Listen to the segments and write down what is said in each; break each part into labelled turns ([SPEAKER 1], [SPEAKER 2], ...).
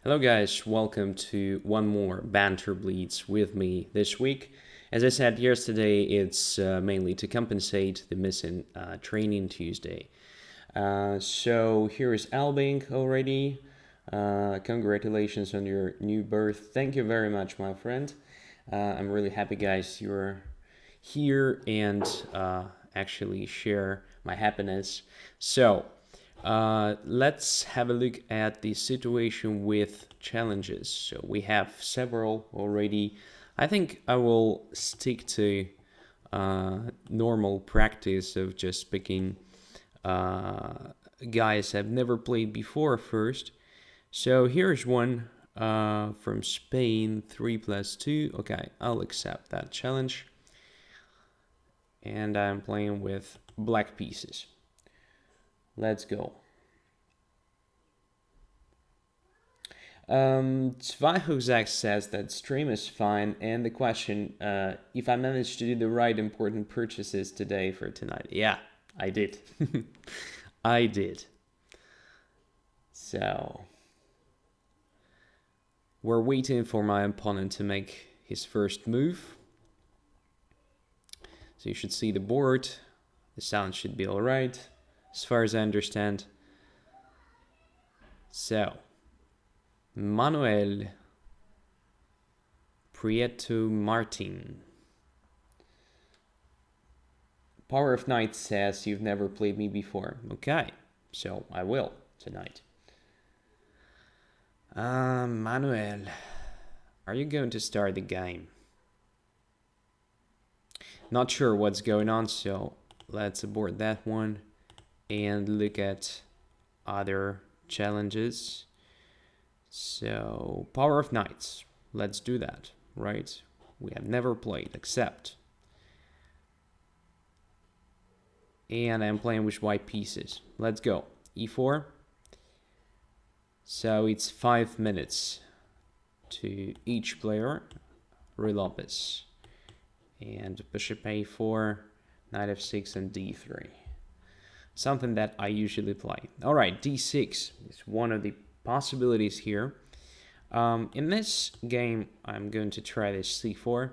[SPEAKER 1] Hello guys, welcome to one more Banter Blitz with me this week. As I said yesterday, it's mainly to compensate the missing training Tuesday. So here is Albing already. Congratulations on your new birth. Thank you very much, my friend. I'm really happy, guys, you're here and actually share my happiness. So, let's have a look at the situation with challenges. So we have several already. I think I will stick to normal practice of just picking guys I've never played before first. So here's one from Spain, 3+2. Okay, I'll accept that challenge. And I'm playing with black pieces. Let's go. Zweihoekzak says that stream is fine, and the question, if I managed to do the right important purchases today for tonight. Yeah, I did. I did. So, we're waiting for my opponent to make his first move. So you should see the board. The sound should be alright, as far as I understand. So, Manuel Prieto Martin. PowerOfKnights says you've never played me before. Okay, so I will tonight. Manuel, are you going to start the game? Not sure what's going on, so let's abort that one and look at other challenges. So, PowerOfKnights, let's do that, right? We have never played, except. And I'm playing with white pieces. Let's go. E4. So it's 5 minutes to each player. Ruy Lopez. And bishop a4, knight f6, and d3. Something that I usually play. All right, d6 is one of the possibilities here. In this game, I'm going to try this c4.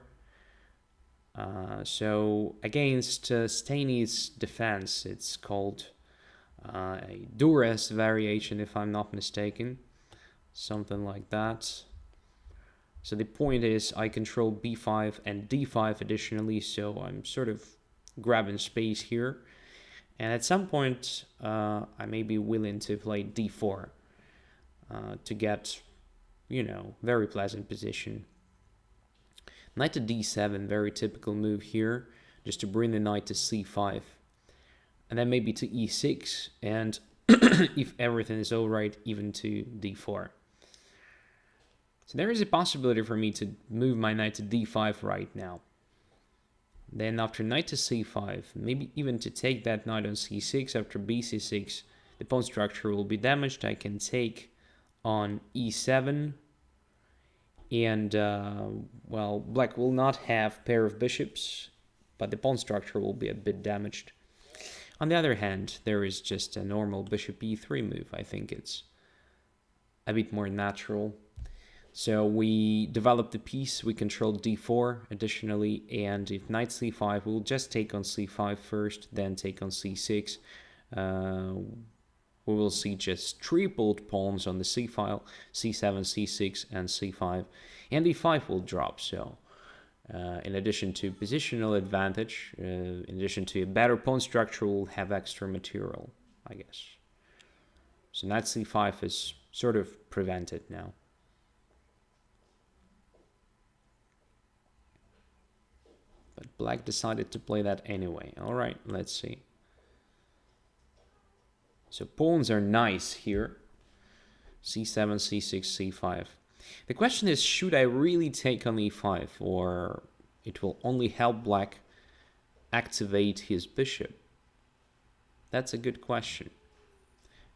[SPEAKER 1] So against Staney's defense, it's called a Duress variation, if I'm not mistaken. Something like that. So the point is I control b5 and d5 additionally, so I'm sort of grabbing space here. And at some point, I may be willing to play d4 to get, very pleasant position. Knight to d7, very typical move here, just to bring the knight to c5. And then maybe to e6, and if everything is alright, even to d4. So there is a possibility for me to move my knight to d5 right now. Then after knight to c5, maybe even to take that knight on c6 after bc6, the pawn structure will be damaged. I can take on e7, and, well, black will not have pair of bishops, but the pawn structure will be a bit damaged. On the other hand, there is just a normal bishop e3 move. I think it's a bit more natural. So we develop the piece, we control d4 additionally, and if knight c5, we'll just take on c5 first, then take on c6. We will see just tripled pawns on the c file, c7, c6, and c5, and d5 will drop. So in addition to positional advantage, in addition to a better pawn structure, we'll have extra material, I guess. So knight c5 is sort of prevented now. But black decided to play that anyway. All right, let's see. So pawns are nice here. c7, c6, c5. The question is, should I really take on e5, or it will only help black activate his bishop? That's a good question.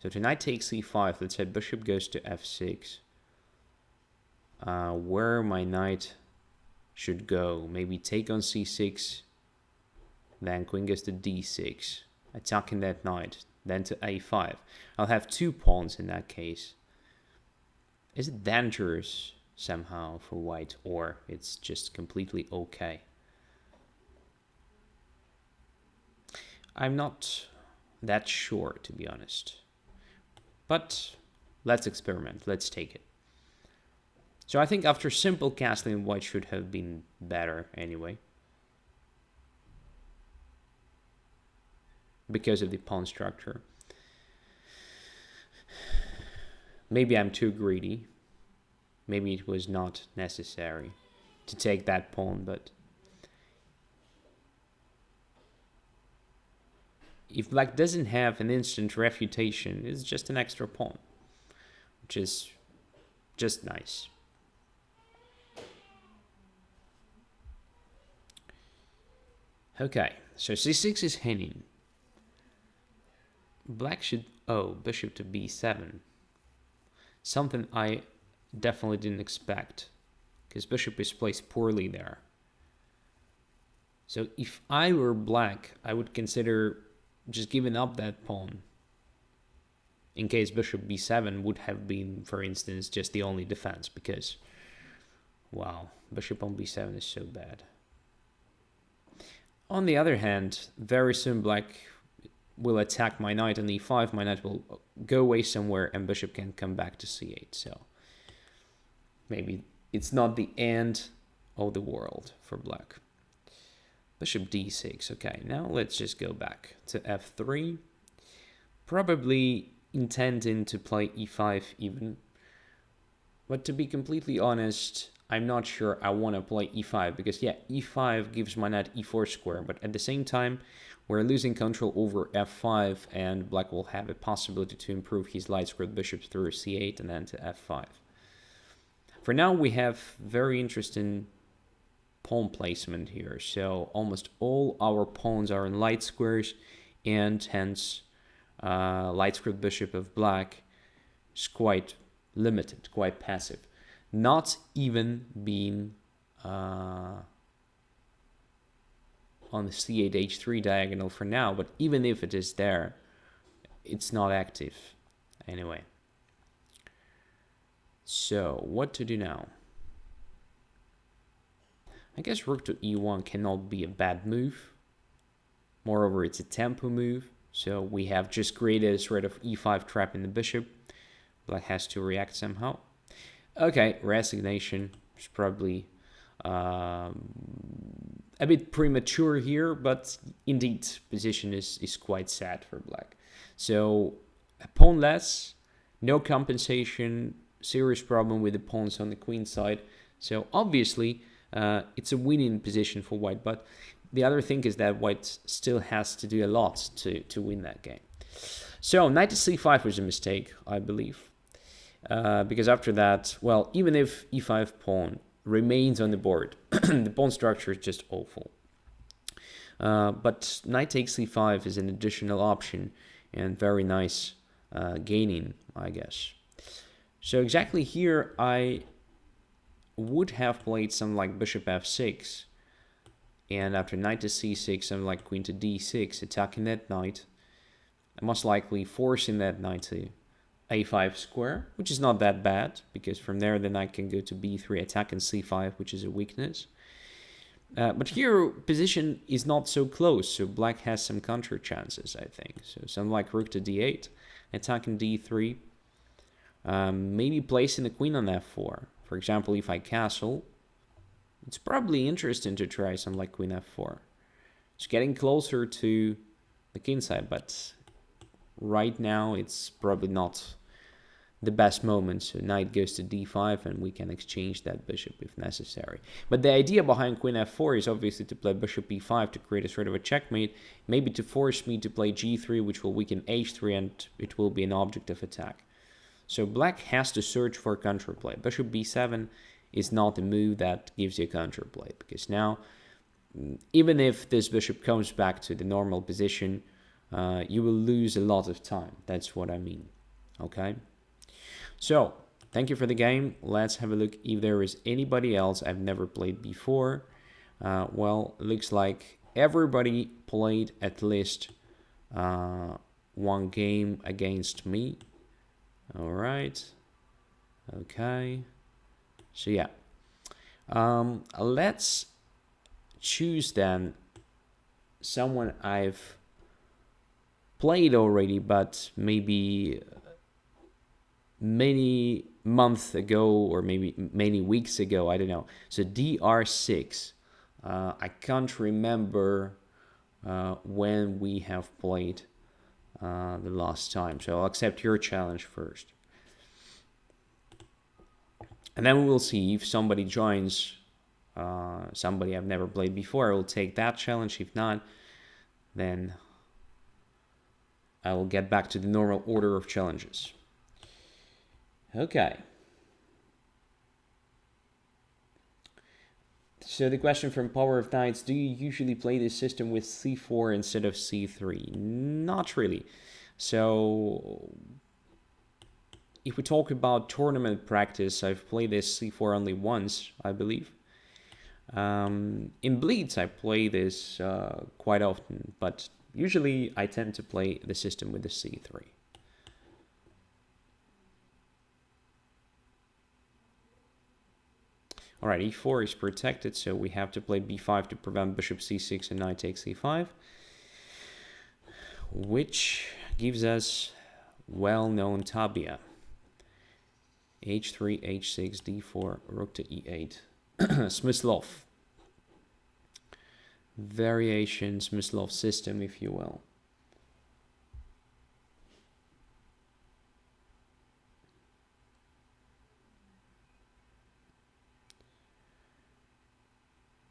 [SPEAKER 1] So to knight takes e5, let's say bishop goes to f6. Where my knight should go, maybe take on c6, then queen goes to d6, attacking that knight, then to a5. I'll have two pawns in that case. Is it dangerous somehow for white, or it's just completely okay? I'm not that sure, to be honest. But let's experiment. Let's take it. So I think after simple castling, white should have been better anyway, because of the pawn structure. Maybe I'm too greedy. Maybe it was not necessary to take that pawn, but if black doesn't have an instant refutation, it's just an extra pawn, which is just nice. Okay, so c6 is hanging. Black should... Oh, bishop to b7. Something I definitely didn't expect, because bishop is placed poorly there. So if I were black, I would consider just giving up that pawn, in case bishop b7 would have been, for instance, just the only defense, because, wow, bishop on b7 is so bad. On the other hand, very soon black will attack my knight on e5, my knight will go away somewhere, and bishop can come back to c8, so maybe it's not the end of the world for black. Bishop d6, okay, now let's just go back to f3, probably intending to play e5 even, but to be completely honest, I'm not sure I want to play e5, because yeah, e5 gives my knight e4 square, but at the same time, we're losing control over f5, and black will have a possibility to improve his light squared bishop through c8 and then to f5. For now, we have very interesting pawn placement here, so almost all our pawns are in light squares, and hence light squared bishop of black is quite limited, quite passive. Not even being on the c8 h3 diagonal for now, but even if it is there, it's not active anyway. So what to do now? I guess rook to e1 cannot be a bad move. Moreover, it's a tempo move, so we have just created a sort of e5 trap in the bishop. Black has to react somehow. Okay, resignation is probably a bit premature here, but indeed, position is quite sad for black. So, a pawn less, no compensation, serious problem with the pawns on the queen side. So, obviously, it's a winning position for white, but the other thing is that white still has to do a lot to win that game. So, knight to c5 was a mistake, I believe. Because after that, well, even if e5 pawn remains on the board, the pawn structure is just awful. But knight takes c5 is an additional option and very nice gaining, I guess. So exactly here, I would have played something like bishop f6, and after knight to c6, something like queen to d6, attacking that knight, most likely forcing that knight to a5 square, which is not that bad, because from there the knight can go to b3, attacking c5, which is a weakness. But here, position is not so close, so black has some counter chances, I think. So something like rook to d8, attacking d3, maybe placing the queen on f4. For example, if I castle, it's probably interesting to try something like queen f4. It's getting closer to the king side, but right now it's probably not the best moment. So knight goes to d5 and we can exchange that bishop if necessary. But the idea behind queen f4 is obviously to play bishop e5 to create a sort of a checkmate, maybe to force me to play g3, which will weaken h3, and it will be an object of attack. So black has to search for counterplay. Bishop b7 is not a move that gives you a counterplay, because now, even if this bishop comes back to the normal position, you will lose a lot of time. That's what I mean. Okay? So, thank you for the game. Let's have a look if there is anybody else I've never played before. Well, looks like everybody played at least one game against me. All right. Okay. So yeah. Let's choose then someone I've played already, but maybe many months ago or maybe many weeks ago, I don't know. So DR6. I can't remember when we have played the last time. So I'll accept your challenge first. And then we will see if somebody joins somebody I've never played before. I will take that challenge. If not, then I will get back to the normal order of challenges. Okay. So the question from PowerOfKnights, do you usually play this system with c4 instead of c3? Not really. So if we talk about tournament practice, I've played this c4 only once, I believe. In Blitz, I play this quite often, but usually I tend to play the system with the c3. All right, e4 is protected, so we have to play b5 to prevent bishop c6 and knight takes e5, which gives us well-known tabia. h3, h6, d4, rook to e8. Smyslov. Variation Smyslov system, if you will.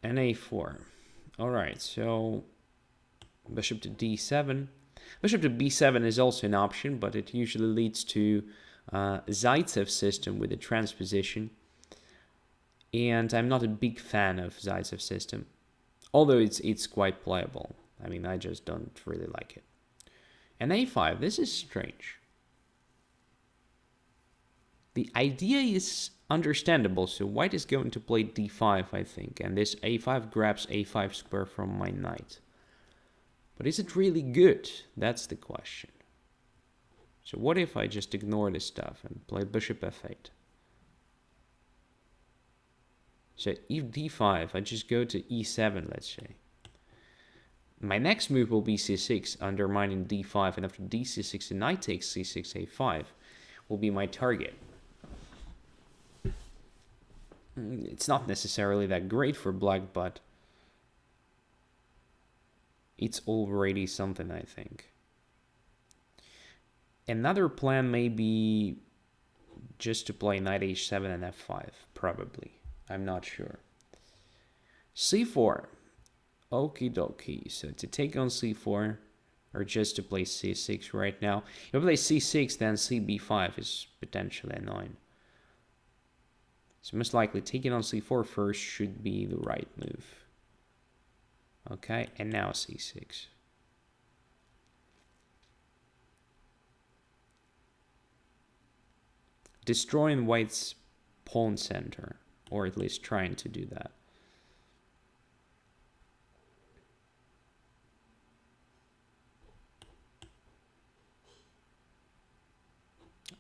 [SPEAKER 1] And a4. All right, so bishop to d7. Bishop to b7 is also an option, but it usually leads to Zaitsev system with a transposition. And I'm not a big fan of Zaitsev system, although it's quite playable. I mean, I just don't really like it. And a5, this is strange. The idea is understandable, so white is going to play d5, I think, and this a5 grabs a5 square from my knight. But is it really good? That's the question. So what if I just ignore this stuff and play bishop f8? So if d5, I just go to e7, let's say. My next move will be c6, undermining d5, and after d6, the knight takes c6, a5 will be my target. It's not necessarily that great for black, but it's already something, I think. Another plan may be just to play knight h7 and f5, probably. I'm not sure. c4. Okie dokie. So to take on c4, or just to play c6 right now. If I play c6, then cb5 is potentially annoying. So most likely taking on c4 first should be the right move. Okay, and now c6. Destroying white's pawn center, or at least trying to do that.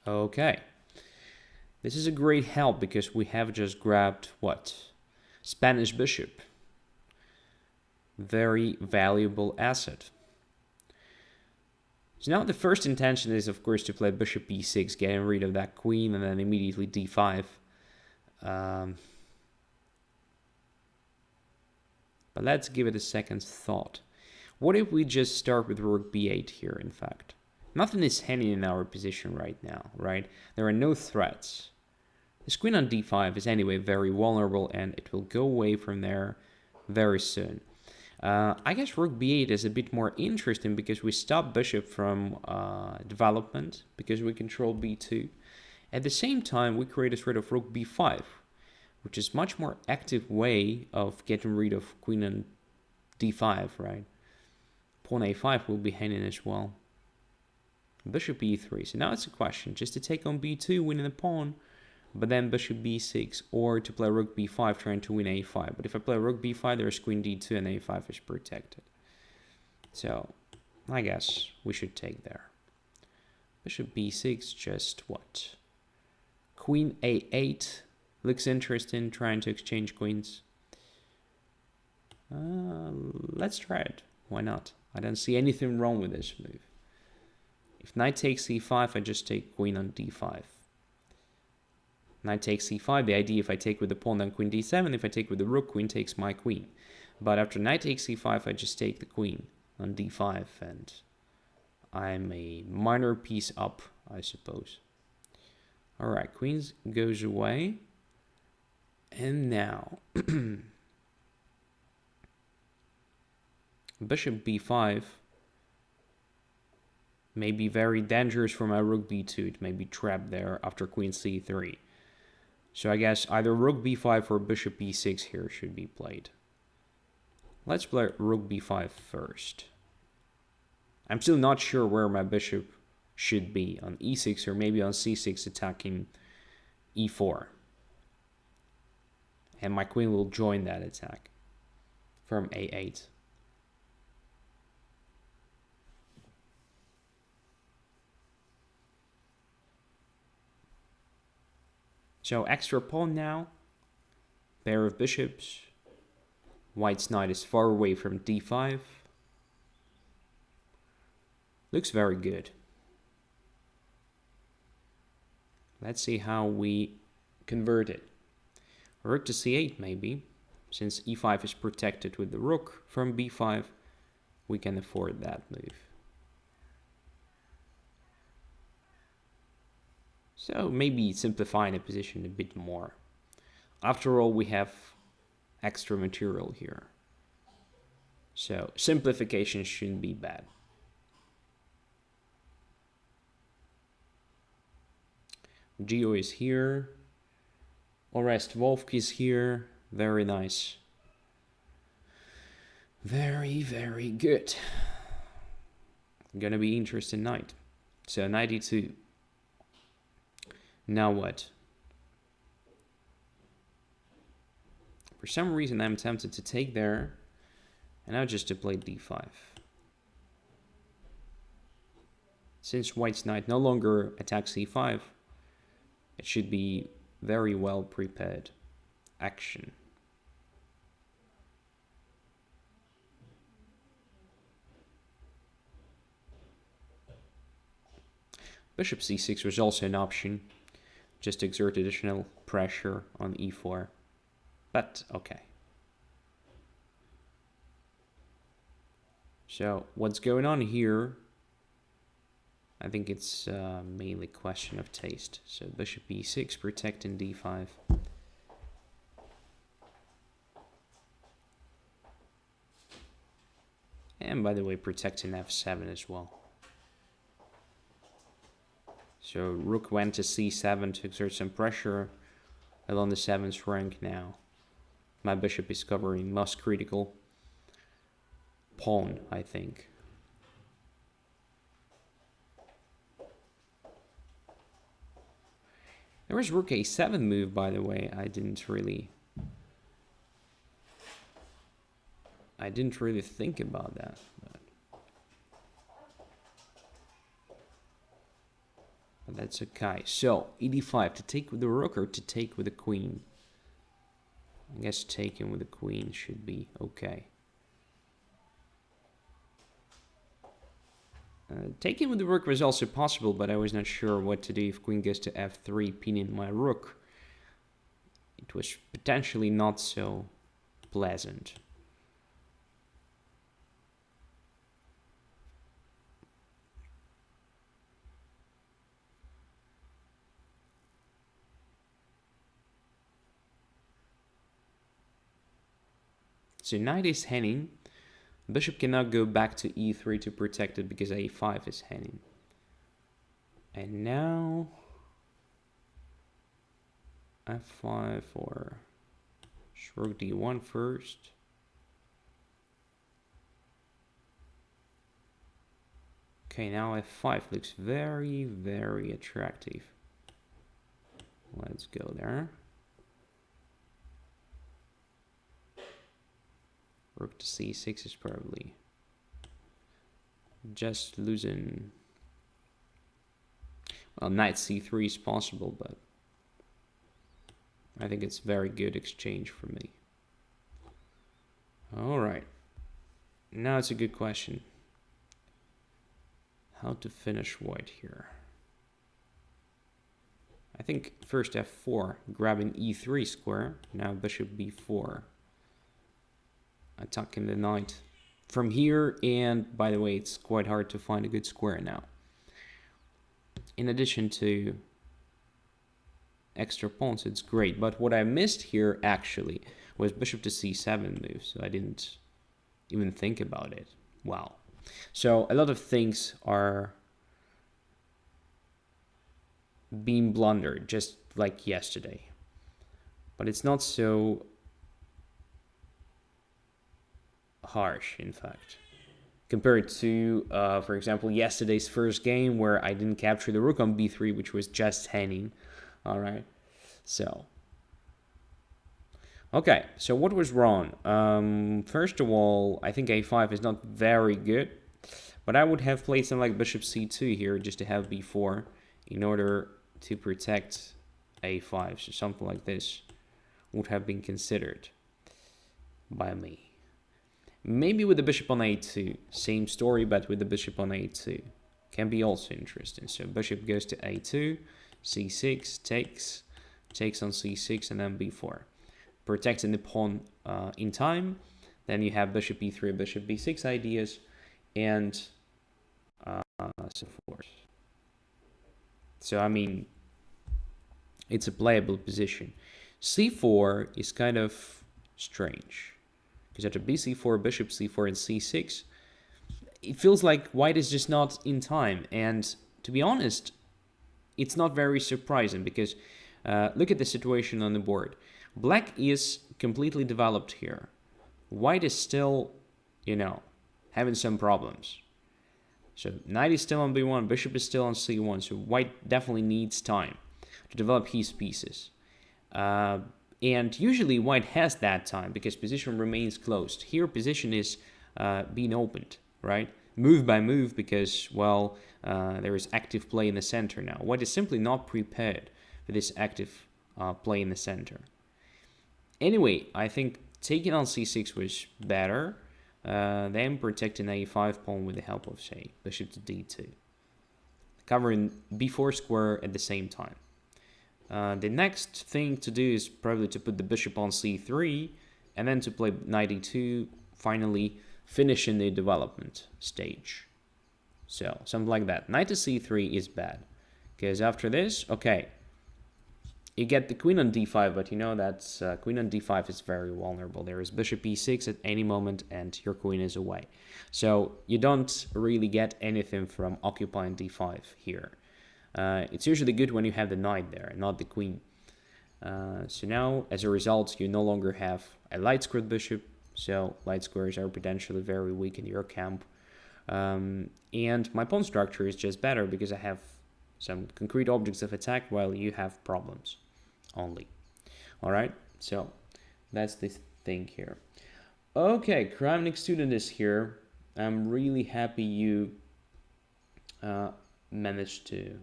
[SPEAKER 1] Okay. This is a great help because we have just grabbed what? Spanish bishop. Very valuable asset. So now the first intention is, of course, to play bishop e6, getting rid of that queen, and then immediately d5. But let's give it a second thought. What if we just start with rook b8 here, in fact? Nothing is hanging in our position right now, right? There are no threats. This queen on d5 is anyway very vulnerable, and it will go away from there very soon. I guess rook b8 is a bit more interesting because we stop bishop from development, because we control b2. At the same time, we create a threat of rook b5, which is much more active way of getting rid of queen on d5, right? Pawn a5 will be hanging as well. Bishop e3. So now it's a question just to take on b2, winning the pawn, but then bishop b6, or to play rook b5 trying to win a5. But if I play rook b5, there's queen d2 and a5 is protected. So I guess we should take there. Bishop b6, just what? Queen a8 looks interesting, trying to exchange queens. Let's try it. Why not? I don't see anything wrong with this move. If knight takes c5, I just take queen on d5. Knight takes c5, the idea if I take with the pawn then queen d7, if I take with the rook, queen takes my queen. But after knight takes c5, I just take the queen on d5, and I'm a minor piece up, I suppose. Alright, queen goes away. And now bishop b5 may be very dangerous for my rook b2. It may be trapped there after queen c3. So I guess either rook b5 or bishop b6 here should be played. Let's play rook b5 first. I'm still not sure where my bishop should be, on e6 or maybe on c6 attacking e4. And my queen will join that attack from a8. So extra pawn now, pair of bishops. White's knight is far away from d5. Looks very good. Let's see how we convert it. Rook to c8 maybe. Since e5 is protected with the rook from b5, we can afford that move. So maybe simplifying the position a bit more. After all, we have extra material here. So simplification shouldn't be bad. Gio is here. Ostrovskiy is here. Very nice. Very, very good. Gonna be interesting night. So 92. Now what? For some reason I'm tempted to take there, and now just to play d5. Since white's knight no longer attacks e5, it should be very well prepared action. Bishop c6 was also an option, just to exert additional pressure on e4. But okay. So what's going on here? I think it's mainly a question of taste. So bishop e6 protecting d5. And by the way, protecting f7 as well. So rook went to c7 to exert some pressure along the 7th rank now. My bishop is covering most critical pawn, I think. There was rook a7 move, by the way. I didn't really think about that. But that's okay. So e5 to take with the rook or to take with the queen. I guess taking with the queen should be okay. Taking with the rook was also possible, but I was not sure what to do if queen goes to f3, pinning my rook. It was potentially not so pleasant. So knight is hanging. Bishop cannot go back to e3 to protect it because a5 is hanging. And now f5 or rook d1 first. Okay, now f5 looks very, very attractive. Let's go there. Rook to c6 is probably just losing. Well, knight c3 is possible, but I think it's very good exchange for me. All right. Now it's a good question. How to finish white here? I think first f4, grabbing e3 square. Now bishop b4. Attacking the knight from here, and by the way, it's quite hard to find a good square now. In addition to extra pawns, it's great. But what I missed here actually was bishop to c7 move, so I didn't even think about it. Wow. So a lot of things are being blundered, just like yesterday. But it's not so harsh, in fact, compared to, for example, yesterday's first game where I didn't capture the rook on b3, which was just hanging. All right, so okay, so what was wrong? First of all, I think a5 is not very good, but I would have played something like bishop c2 here just to have b4 in order to protect a5. So something like this would have been considered by me. Maybe with the bishop on a2, same story, but with the bishop on a2 can be also interesting. So bishop goes to a2, c6, takes on c6, and then b4, protecting the pawn in time. Then you have bishop e3, bishop b6 ideas, and so forth. So I mean, it's a playable position. c4 is kind of strange, because after bc4, bishop c4, and c6, it feels like white is just not in time. And to be honest, it's not very surprising, because look at the situation on the board. Black is completely developed here. White is still, you know, having some problems. So knight is still on b1, bishop is still on c1, so white definitely needs time to develop his pieces. And usually white has that time because position remains closed. Here position is being opened, right? Move by move, because, well, there is active play in the center now. White is simply not prepared for this active play in the center. Anyway, I think taking on c6 was better than protecting a5 pawn with the help of, say, bishop to d2. Covering b4 square at the same time. The next thing to do is probably to put the bishop on c3 and then to play knight e2, finally finishing the development stage. So something like that. Knight to c3 is bad, because after this, okay, you get the queen on d5, but you know that queen on d5 is very vulnerable. There is bishop e6 at any moment and your queen is away. So you don't really get anything from occupying d5 here. It's usually good when you have the knight there, not the queen. So now, as a result, you no longer have a light squared bishop, so light squares are potentially very weak in your camp. And my pawn structure is just better because I have some concrete objects of attack while you have problems only. All right, so that's the thing here. Okay, Kramnik student is here. I'm really happy you managed to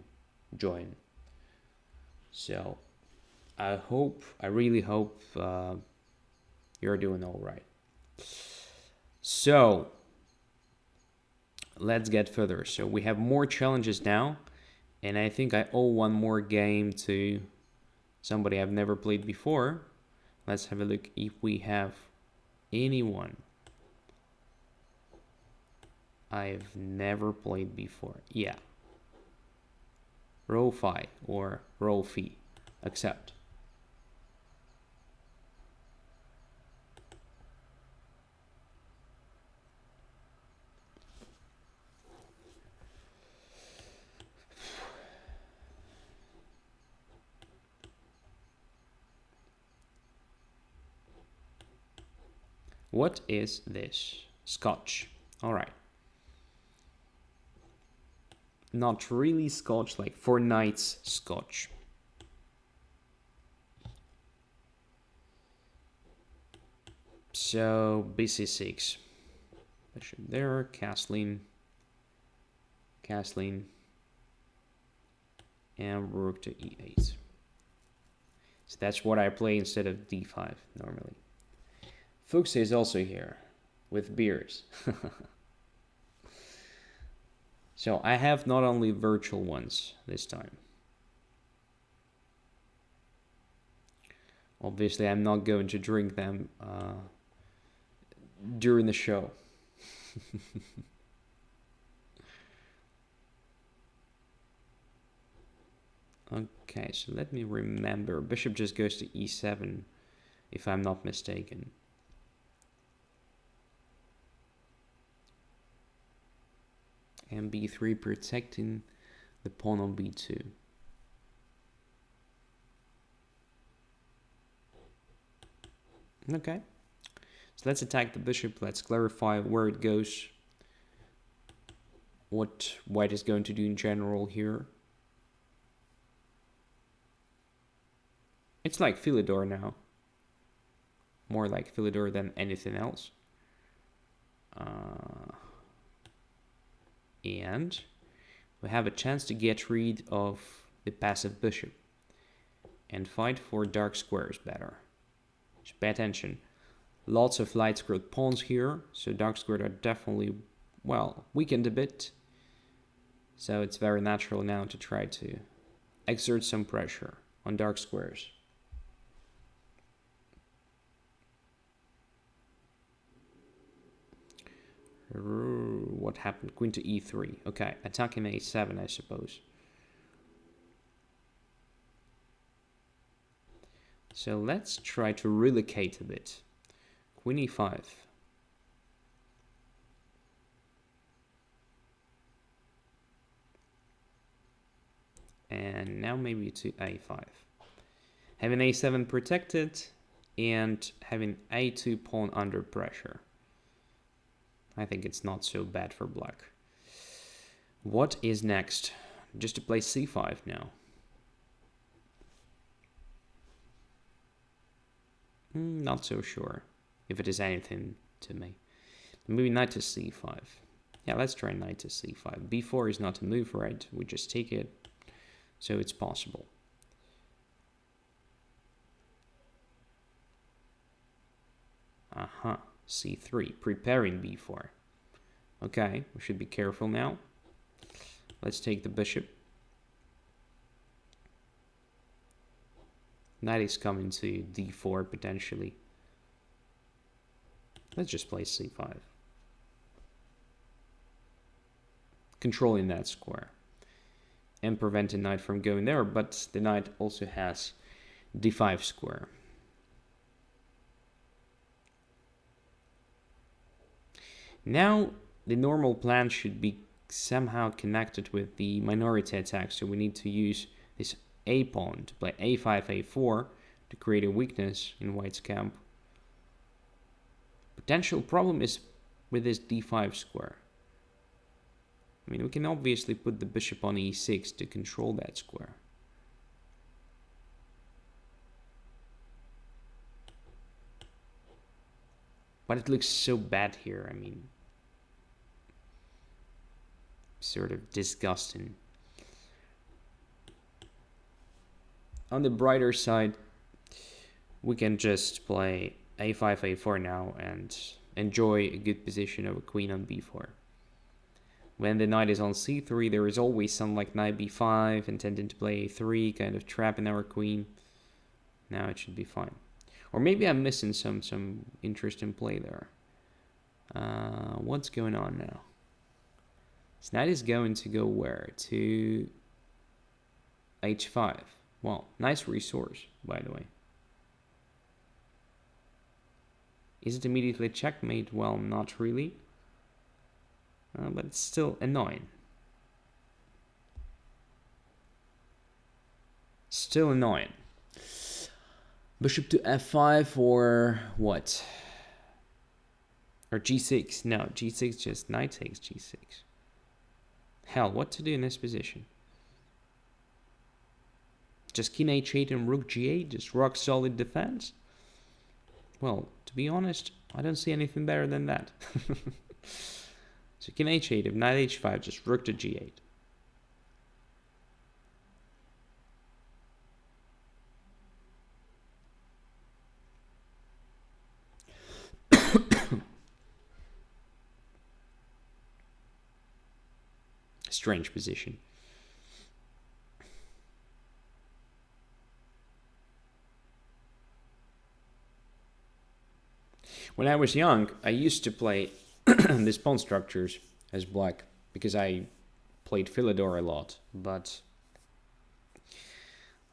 [SPEAKER 1] join. So I really hope you're doing all right. So let's get further. So we have more challenges now, and I think I owe one more game to somebody I've never played before. Let's have a look if we have anyone I've never played before. Yeah. Rohfi or Rohfi. Accept. What is this? Scotch. All right. Not really Scotch, like 4 knights Scotch. So bc6. Bishop there, castling, and rook to e8. So that's what I play instead of d5 normally. Fuchs is also here with beers. So I have not only virtual ones this time. Obviously, I'm not going to drink them during the show. Okay, so let me remember. Bishop just goes to e7, if I'm not mistaken. And b3 protecting the pawn on b2. Okay, so let's attack the bishop. Let's clarify where it goes, what white is going to do in general here. It's like Philidor now. More like Philidor than anything else. And we have a chance to get rid of the passive bishop and fight for dark squares better. Just pay attention. Lots of light squared pawns here, so dark squares are definitely, well, weakened a bit. So it's very natural now to try to exert some pressure on dark squares. What happened? Queen to e3. Okay, attacking a7, I suppose. So let's try to relocate a bit. Queen e5. And now maybe to a5. Having a7 protected and having a2 pawn under pressure. I think it's not so bad for black. What is next? Just to play c5 now. Not so sure if it is anything to me. Maybe knight to c5. Yeah, let's try knight to c5. b4 is not a move, right? We just take it. So it's possible. Aha. c3, preparing b4. Okay, we should be careful now. Let's take the bishop. Knight is coming to d4 potentially. Let's just play c5. Controlling that square. And preventing knight from going there, but the knight also has d5 square. Now, the normal plan should be somehow connected with the minority attack, so we need to use this a pawn to play a5, a4 to create a weakness in white's camp. Potential problem is with this d5 square. I mean, we can obviously put the bishop on e6 to control that square. But it looks so bad here, I mean, sort of disgusting. On the brighter side, we can just play a5, a4 now and enjoy a good position of a queen on b4. When the knight is on c3, there is always some like knight b5 intending to play a3, kind of trapping our queen. Now it should be fine. Or maybe I'm missing some interesting play there. What's going on now? This knight is going to go where? To h5. Well, nice resource, by the way. Is it immediately checkmate? Well, not really. But it's still annoying. Still annoying. Bishop to f5 or what? Or g6? No, g6 just knight takes g6. Hell, what to do in this position? Just king h8 and rook g8, just rock solid defense? Well, to be honest, I don't see anything better than that. So king h8, if knight h5, just rook to g8. strange position. When I was young, I used to play these pawn structures as black because I played Philidor a lot, but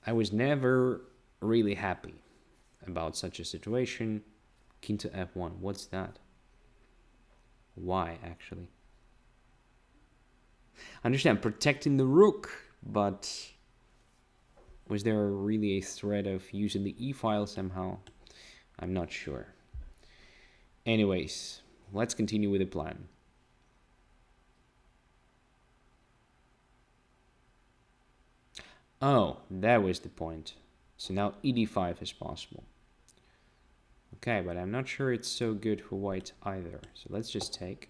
[SPEAKER 1] I was never really happy about such a situation. King to f1, what's that? Why, actually? I understand protecting the rook, but was there really a threat of using the e-file somehow? I'm not sure. Anyways, let's continue with the plan. Oh, that was the point. So now ed5 is possible. Okay, but I'm not sure it's so good for white either. So let's just take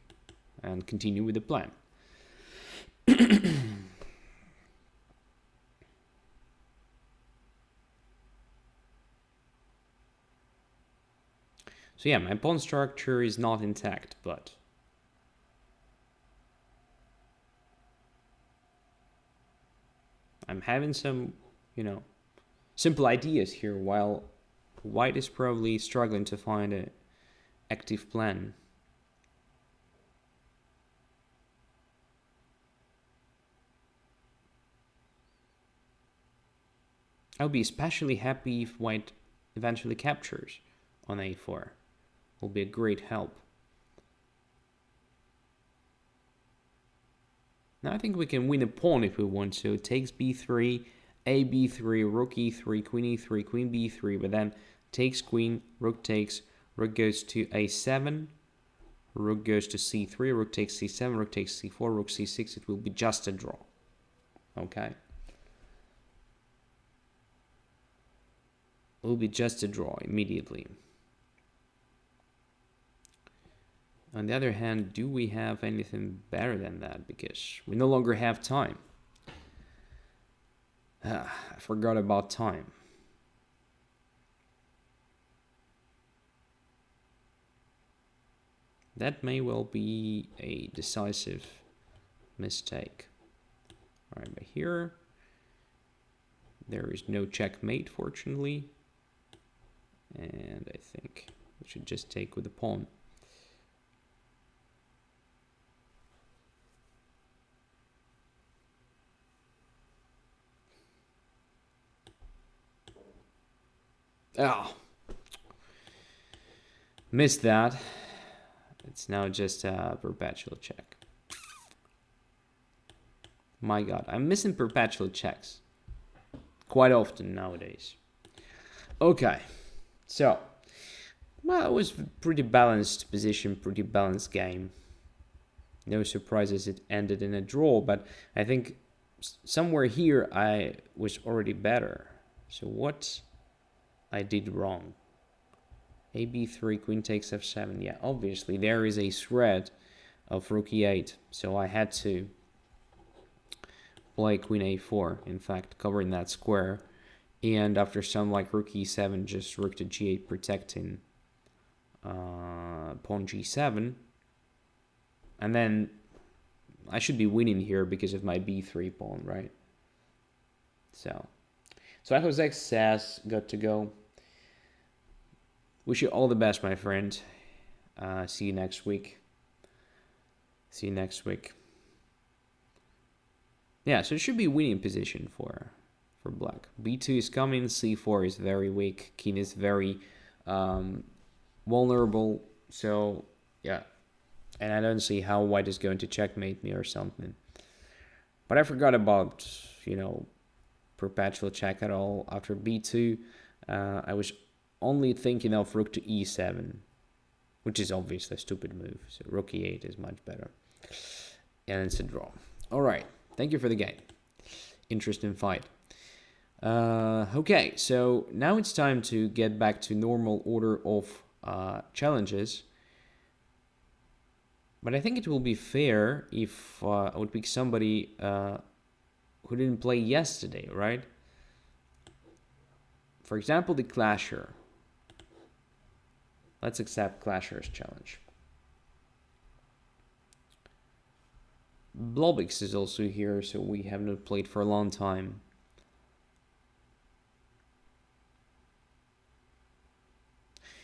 [SPEAKER 1] and continue with the plan. So yeah, my pawn structure is not intact, but I'm having some, simple ideas here, while white is probably struggling to find an active plan. I'll be especially happy if white eventually captures on a4. Will be a great help. Now I think we can win a pawn if we want to. It takes b3, a b3, rook e3, queen e3, queen b3, but then takes queen, rook takes, rook goes to a7, rook goes to c3, rook takes c7, rook takes c4, rook c6. It will be just a draw. Okay. It will be just a draw immediately. On the other hand, do we have anything better than that? Because we no longer have time. I forgot about time. That may well be a decisive mistake. All right, but here there is no checkmate, fortunately. And I think we should just take with the pawn. Oh, missed that. It's now just a perpetual check. My God, I'm missing perpetual checks quite often nowadays. Okay, so, well, it was a pretty balanced position, pretty balanced game. No surprises it ended in a draw, but I think somewhere here I was already better. So what I did wrong? A b3, queen takes f7. Yeah, obviously there is a threat of rook e8, so I had to play queen a4, in fact, covering that square. And after some like rook e7, just rook to g8, protecting pawn g7. And then I should be winning here because of my b3 pawn, right? So I was success, got to go. Wish you all the best, my friend. See you next week. See you next week. Yeah, so it should be winning position for black. b2 is coming, c4 is very weak, king is very vulnerable. So yeah, and I don't see how white is going to checkmate me or something. But I forgot about, perpetual check at all. After b2, I was only thinking of rook to e7, which is obviously a stupid move. So rook e8 is much better. And it's a draw. All right. Thank you for the game. Interesting fight. Okay, so now it's time to get back to normal order of challenges. But I think it will be fair if I would pick somebody who didn't play yesterday, right? For example, TheClasher. Let's accept Clasher's challenge. Blobix is also here, so we have not played for a long time.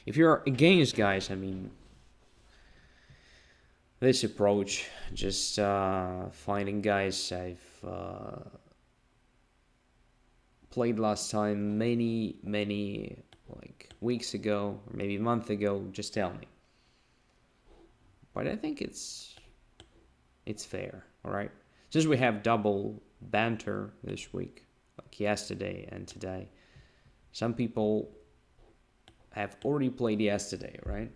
[SPEAKER 1] If you're against, guys, I mean, this approach, just finding guys I've played last time many like weeks ago, or maybe a month ago, just tell me. But I think it's fair, all right? Since we have double banter this week, like yesterday and today, some people have already played yesterday, right?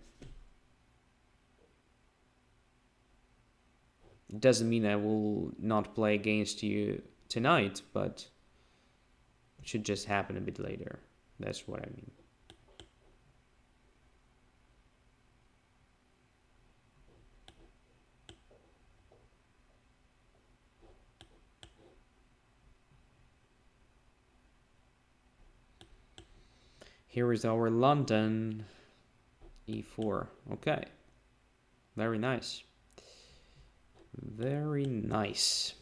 [SPEAKER 1] It doesn't mean I will not play against you tonight, but it should just happen a bit later. That's what I mean. Here is our London e4. Okay. Very nice. Very nice.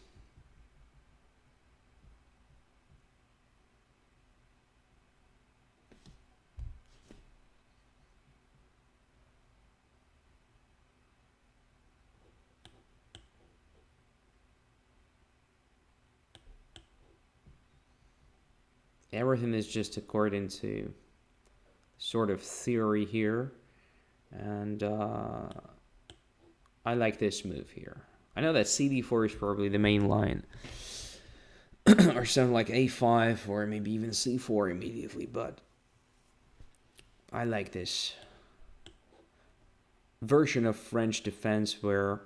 [SPEAKER 1] Everything is just according to sort of theory here. And I like this move here. I know that CD4 is probably the main line. Or something like A5 or maybe even C4 immediately, but I like this version of French defense where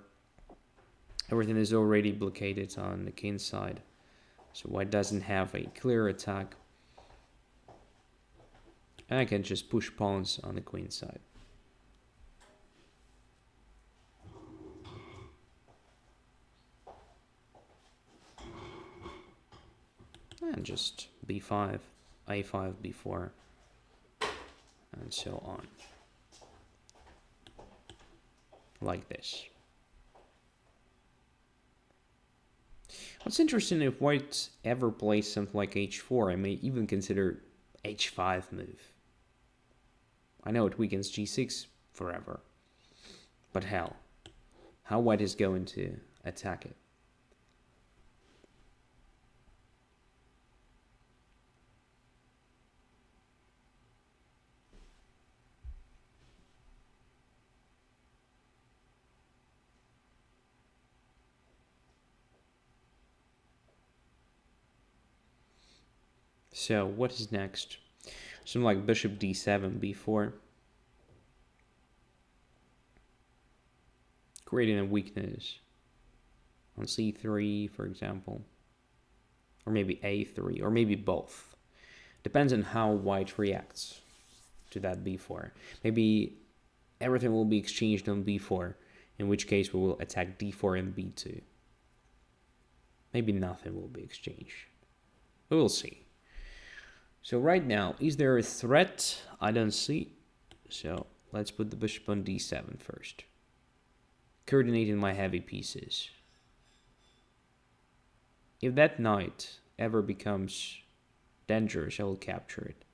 [SPEAKER 1] everything is already blockaded on the king side. So white doesn't have a clear attack. And I can just push pawns on the queen side. And just b5, a5, b4, and so on. Like this. What's interesting, if white ever plays something like h4, I may even consider h5 move. I know it weakens g6 forever, but hell, how white is going to attack it? So what is next? Something like bishop d7, b4. Creating a weakness on c3, for example. Or maybe a3, or maybe both. Depends on how white reacts to that b4. Maybe everything will be exchanged on b4, in which case we will attack d4 and b2. Maybe nothing will be exchanged. We will see. So right now, is there a threat? I don't see. So let's put the bishop on d7 first. Coordinating my heavy pieces. If that knight ever becomes dangerous, I will capture it.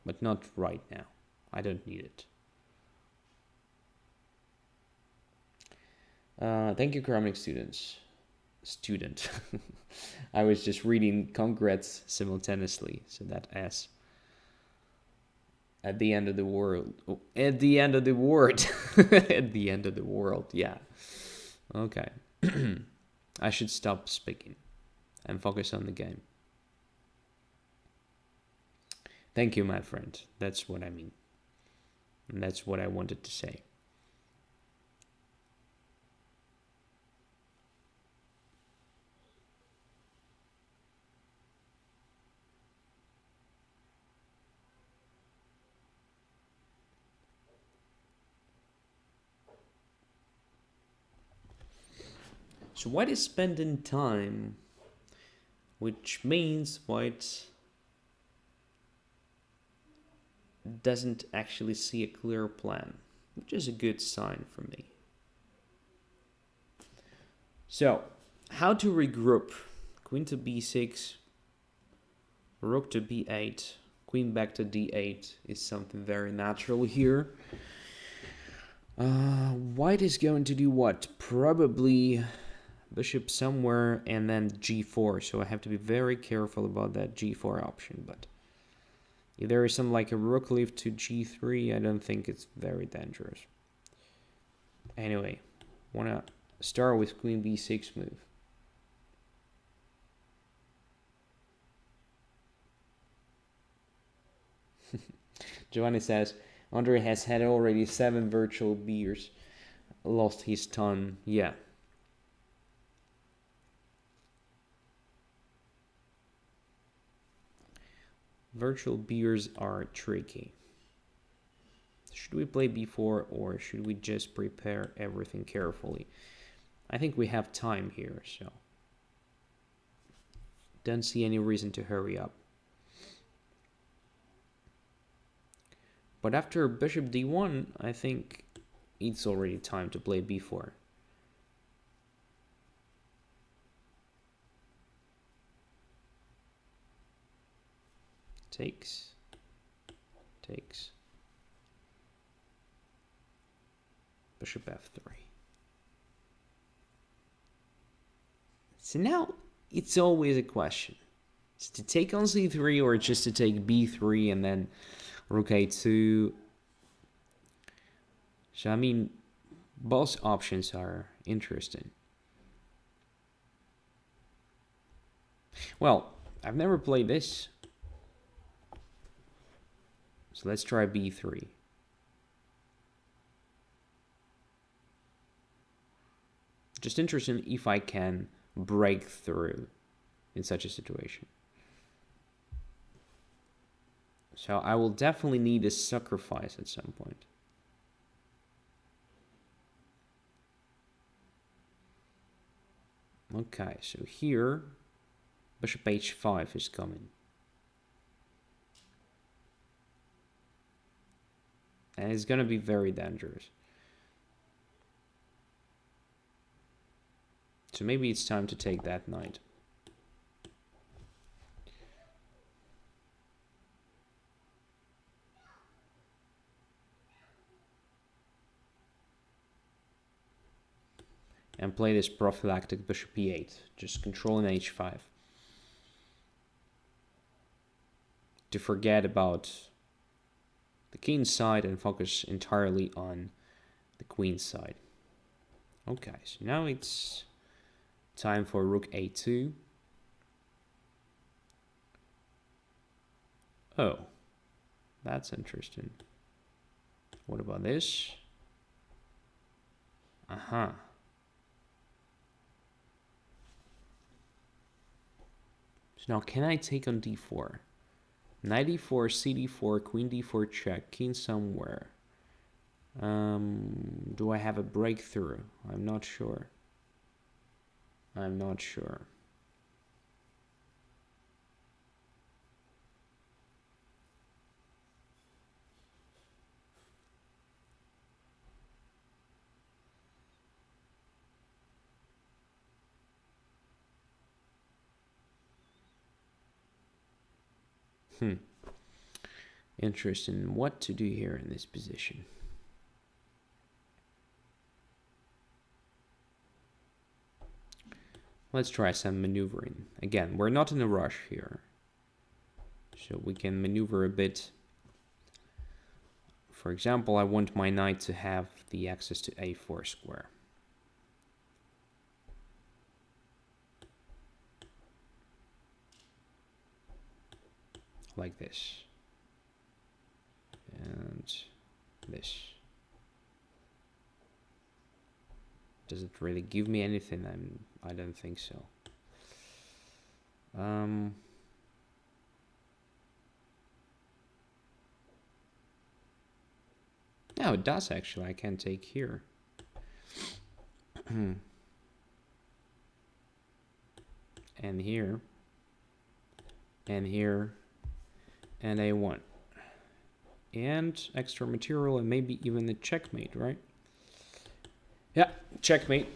[SPEAKER 1] But not right now. I don't need it. Thank you, Karamic student. I was just reading congrats simultaneously, so that S. At the end of the world. Oh, at the end of the world. At the end of the world, yeah. Okay. I should stop speaking and focus on the game. Thank you, my friend. That's what I mean. And that's what I wanted to say. So white is spending time, which means white doesn't actually see a clear plan, which is a good sign for me. So How to regroup? Queen to b6, rook to b8, queen back to d8 is something very natural here. White is going to do what? Probably bishop somewhere and then g4, so I have to be very careful about that g4 option. But if there is some like a rook lift to g3, I don't think it's very dangerous. Anyway, wanna start with queen b6 move. Giovanni says, Andrey has had already 7 virtual beers, lost his ton. Yeah. Virtual beers are tricky. Should we play b4 or should we just prepare everything carefully? I think we have time here, so don't see any reason to hurry up. But after bishop d1, I think it's already time to play b4. Takes. Bishop f3. So now it's always a question. Is to take on c3 or just to take b3 and then rook a2? So I mean, both options are interesting. Well, I've never played this. So let's try b3. Just interesting if I can break through in such a situation. So I will definitely need a sacrifice at some point. Okay, so here bishop h5 is coming. And it's going to be very dangerous. So maybe it's time to take that knight. And play this prophylactic bishop e8, just controlling h5. To forget about the king's side and focus entirely on the queen's side. Okay, so now it's time for rook a2. Oh, that's interesting. What about this? Aha. So now can I take on d4? Knight e4, cd4, queen d4 check, king somewhere. Do I have a breakthrough? I'm not sure. I'm not sure. Interesting. What to do here in this position? Let's try some maneuvering. Again, we're not in a rush here, so we can maneuver a bit. For example, I want my knight to have the access to a4 square. Like this. And this. Does it really give me anything? I don't think so. No, it does actually. I can take here. And here. And here. And a1. And extra material and maybe even a checkmate, right? Yeah, checkmate.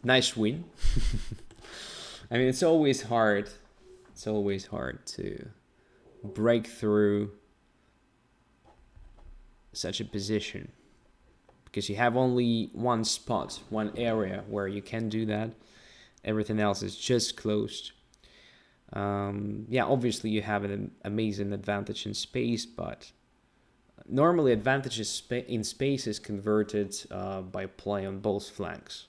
[SPEAKER 1] Nice win. I mean, it's always hard. It's always hard to break through such a position, because you have only one spot, one area where you can do that. Everything else is just closed. Yeah, obviously you have an amazing advantage in space, but normally advantages in space is converted by play on both flanks.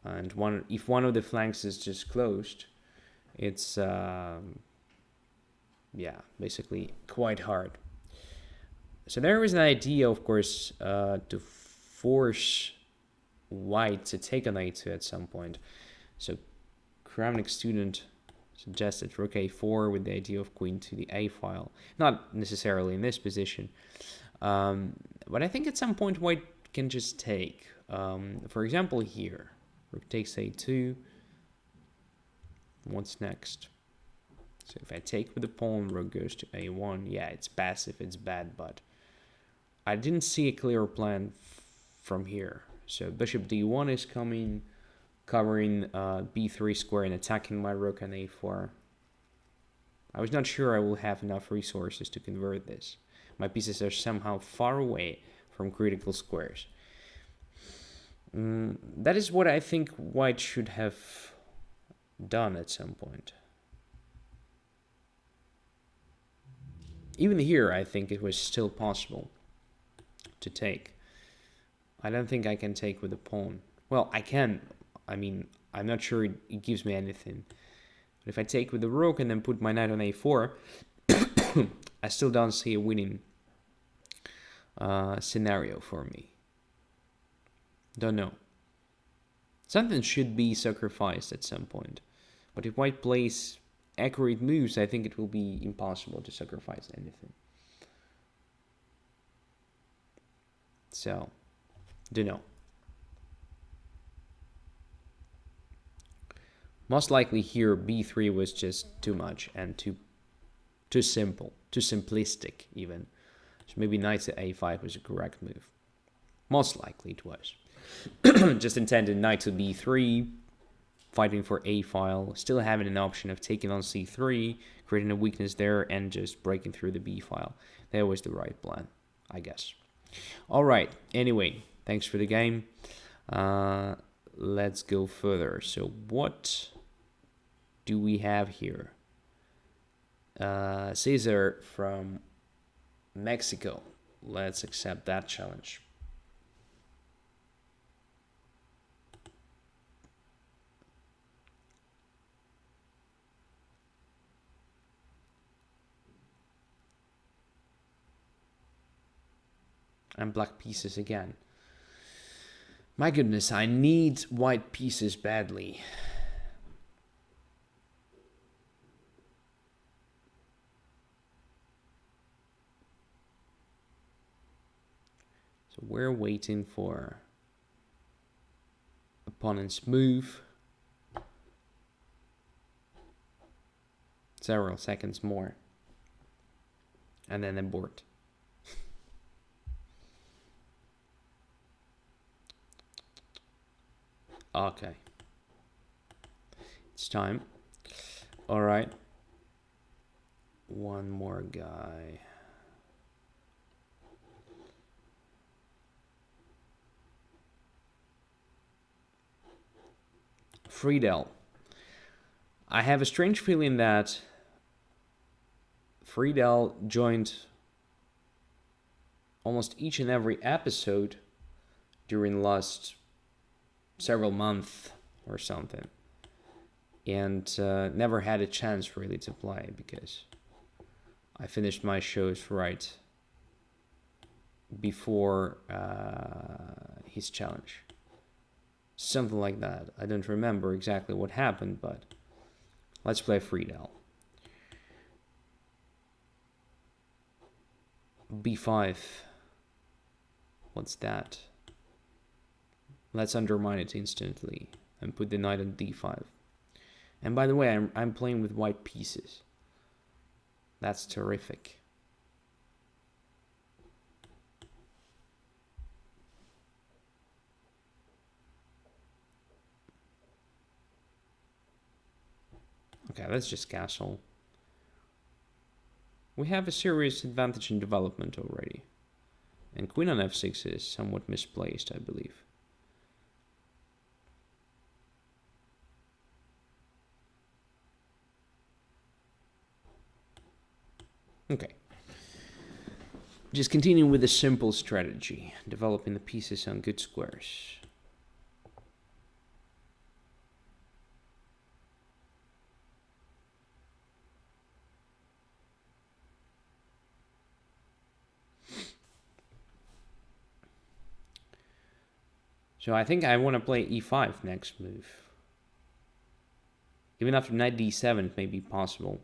[SPEAKER 1] And if one of the flanks is just closed, it's yeah, basically quite hard. So there is an idea, of course, to force white to take on a2 at some point. So Kramnik student suggested rook a4 with the idea of queen to the a file. Not necessarily in this position, but I think at some point white can just take. For example, here, rook takes a2. What's next? So if I take with the pawn, rook goes to a1. Yeah, it's passive, it's bad, but I didn't see a clear plan from here. So bishop d1 is coming, covering b3 square and attacking my rook on a4. I was not sure I will have enough resources to convert this. My pieces are somehow far away from critical squares. That is what I think white should have done at some point. Even here, I think it was still possible to take. I don't think I can take with a pawn. Well, I can. I mean, I'm not sure it gives me anything. But if I take with the rook and then put my knight on a4, I still don't see a winning scenario for me. Don't know. Something should be sacrificed at some point. But if white plays accurate moves, I think it will be impossible to sacrifice anything. So, don't know. Most likely here b3 was just too much and too simple, too simplistic even. So maybe knight to a5 was a correct move. Most likely it was. Just intended knight to b3, fighting for a file, still having an option of taking on c3, creating a weakness there, and just breaking through the b file. That was the right plan, I guess. All right, anyway, thanks for the game. Let's go further. So what do we have here? Caesar from Mexico. Let's accept that challenge. And black pieces again. My goodness, I need white pieces badly. So we're waiting for opponent's move. Several seconds more. And then abort. Okay. It's time. All right. One more guy. Friedel. I have a strange feeling that Friedel joined almost each and every episode during the last several months or something, and never had a chance really to play because I finished my shows right before his challenge. Something like that. I don't remember exactly what happened, but let's play Friedel. b5. What's that? Let's undermine it instantly and put the knight on d5. And by the way, I'm playing with white pieces. That's terrific. Okay, let's just castle. We have a serious advantage in development already. And queen on f6 is somewhat misplaced, I believe. Okay. Just continuing with a simple strategy, developing the pieces on good squares. So I think I want to play e5 next move. Even after knight d7 it may be possible.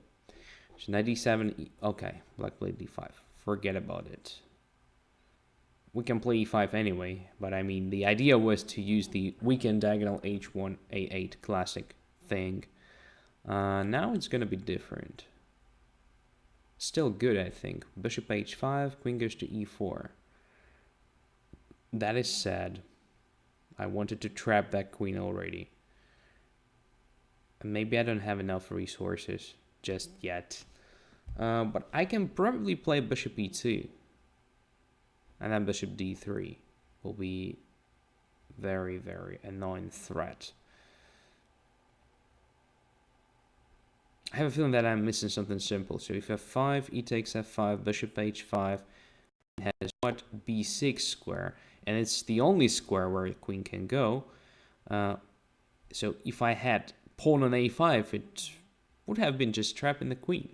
[SPEAKER 1] So knight d7, okay, black played d5. Forget about it. We can play e5 anyway, but I mean, the idea was to use the weekend diagonal h1, a8 classic thing. Now it's going to be different. Still good, I think. Bishop h5, queen goes to e4. That is sad. I wanted to trap that queen already. And maybe I don't have enough resources just yet. But I can probably play bishop e2. And then bishop d3 will be very, very annoying threat. I have a feeling that I'm missing something simple. So if f5, e takes f5, bishop h5 has what? b6 square. And it's the only square where the queen can go. So if I had pawn on a5, it would have been just trapping the queen.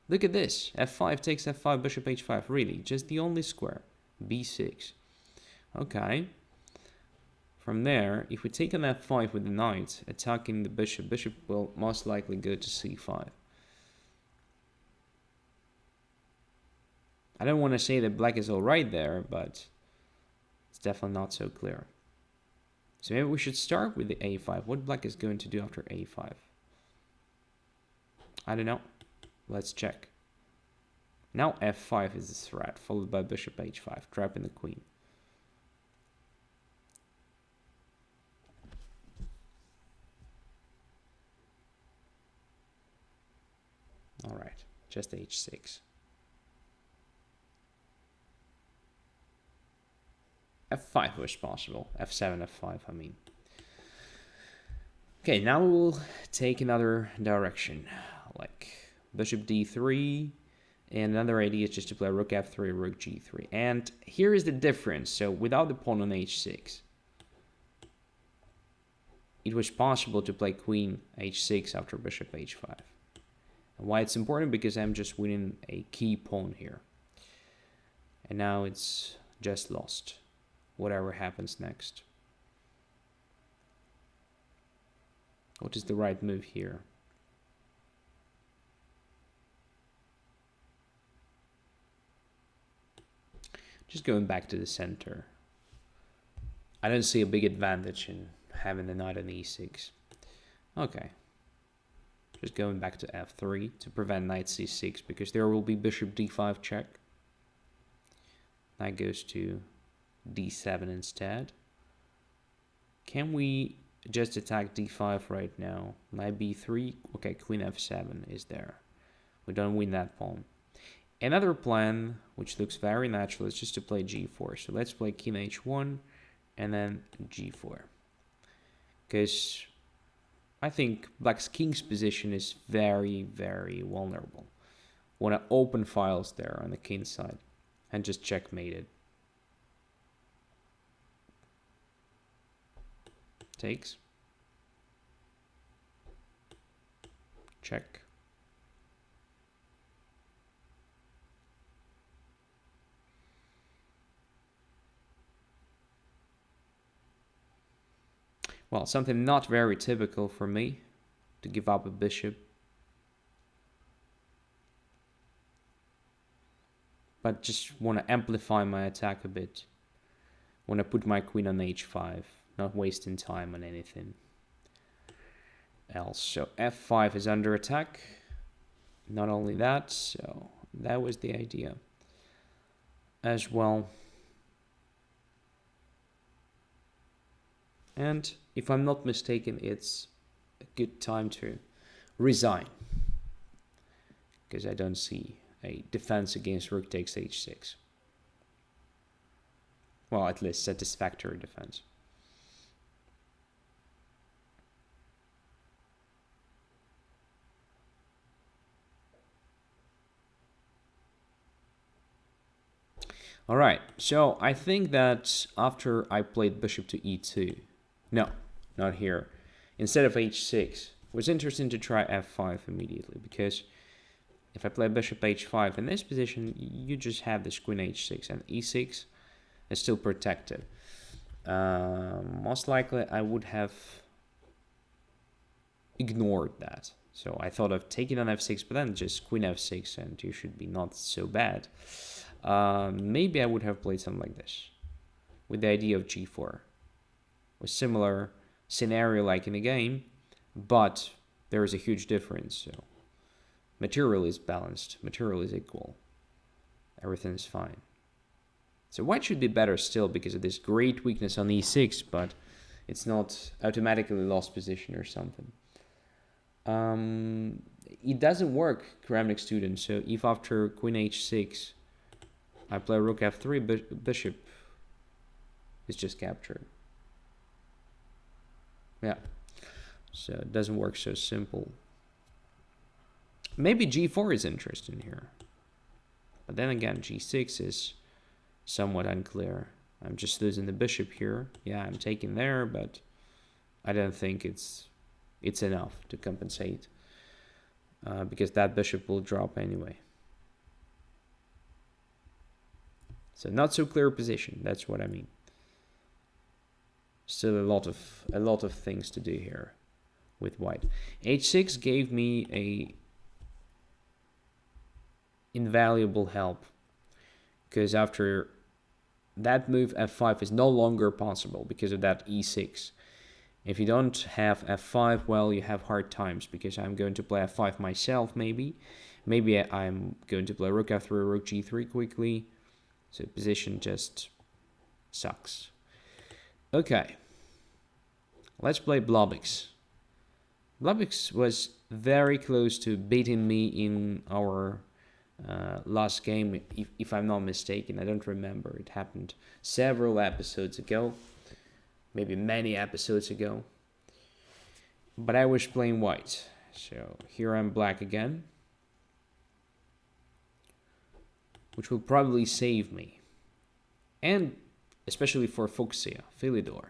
[SPEAKER 1] Look at this. f5 takes f5, bishop h5. Really, just the only square. b6. Okay. From there, if we take an f5 with the knight, attacking the bishop, bishop will most likely go to c5. I don't want to say that black is alright there, but it's definitely not so clear. So maybe we should start with the a5. What black is going to do after a5? I don't know. Let's check. Now f5 is the threat, followed by bishop h5, trapping the queen. Alright, just h6. f5 was possible. f7, f5, I mean. Okay, now we'll take another direction, like bishop d3, and another idea is just to play rook f3, rook g3. And here is the difference. So without the pawn on h6, it was possible to play queen h6 after bishop h5. And why it's important? Because I'm just winning a key pawn here. And now it's just lost, whatever happens next. What is the right move here? Just going back to the center. I don't see a big advantage in having the knight on e6. Okay. Just going back to f3 to prevent knight c6, because there will be bishop d5 check. Knight goes to d7 instead. Can we just attack d5 right now? Knight b3. Okay, queen f7 is there. We don't win that pawn. Another plan, which looks very natural, is just to play g4. So let's play king h1 and then g4. Because I think black's king's position is very, very vulnerable. Want to open files there on the king side and just checkmate it. Takes. Check. Well, something not very typical for me, to give up a bishop. But just want to amplify my attack a bit. Want to put my queen on h5, not wasting time on anything else. So f5 is under attack. Not only that, so that was the idea as well. And if I'm not mistaken, it's a good time to resign, because I don't see a defense against rook takes h6. Well, at least satisfactory defense. All right, so I think that after I played bishop to e2, no, not here, instead of h6, it was interesting to try f5 immediately, because if I play bishop h5 in this position, you just have this queen h6, and e6 is still protected. Most likely I would have ignored that. So I thought of taking on f6, but then just queen f6, and you should be not so bad. Maybe I would have played something like this, with the idea of g4. A similar scenario like in the game, but there is a huge difference. So material is balanced, material is equal, everything is fine. So white should be better still because of this great weakness on e6, but it's not automatically lost position or something. It doesn't work, ceramic student. So if after queen h6 I play rook f3, bishop is just captured. Yeah, so it doesn't work so simple. Maybe g4 is interesting here, but then again g6 is somewhat unclear. I'm just losing the bishop here. Yeah, I'm taking there, but I don't think it's enough to compensate, because that bishop will drop anyway. So not so clear position, that's what I mean. Still a lot of things to do here with white. h6 gave me a invaluable help, because after that move f5 is no longer possible because of that e6. If you don't have f5, well, you have hard times, because I'm going to play f5 myself, maybe I'm going to play rook f3 or rook g3 quickly. So position just sucks. Okay, let's play Blobix. Blobix was very close to beating me in our last game, if I'm not mistaken. I don't remember. It happened several episodes ago, maybe many episodes ago. But I was playing white. So here I'm black again, which will probably save me. And especially for Fuchsia, Philidor.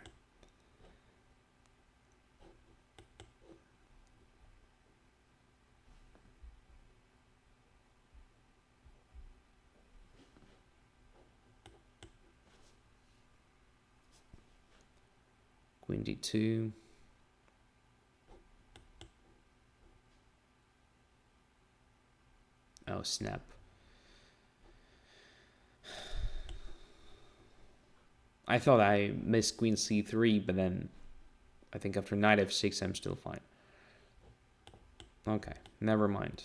[SPEAKER 1] Queen d2. Oh, snap. I thought I missed queen c3, but then I think after knight f6 I'm still fine. Okay, never mind.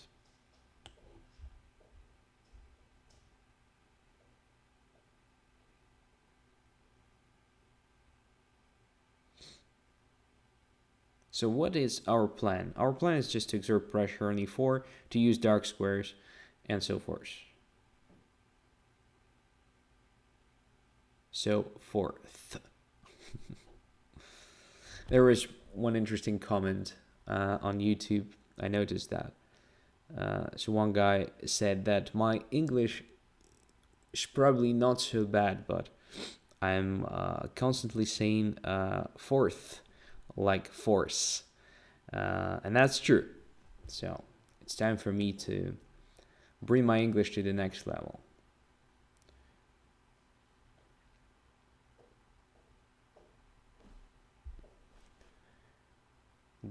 [SPEAKER 1] So what is our plan? Our plan is just to exert pressure on e4, to use dark squares, and so forth. So forth. There was one interesting comment on YouTube. I noticed that. So one guy said that my English is probably not so bad, but I'm constantly saying fourth, like force. And that's true. So it's time for me to bring my English to the next level.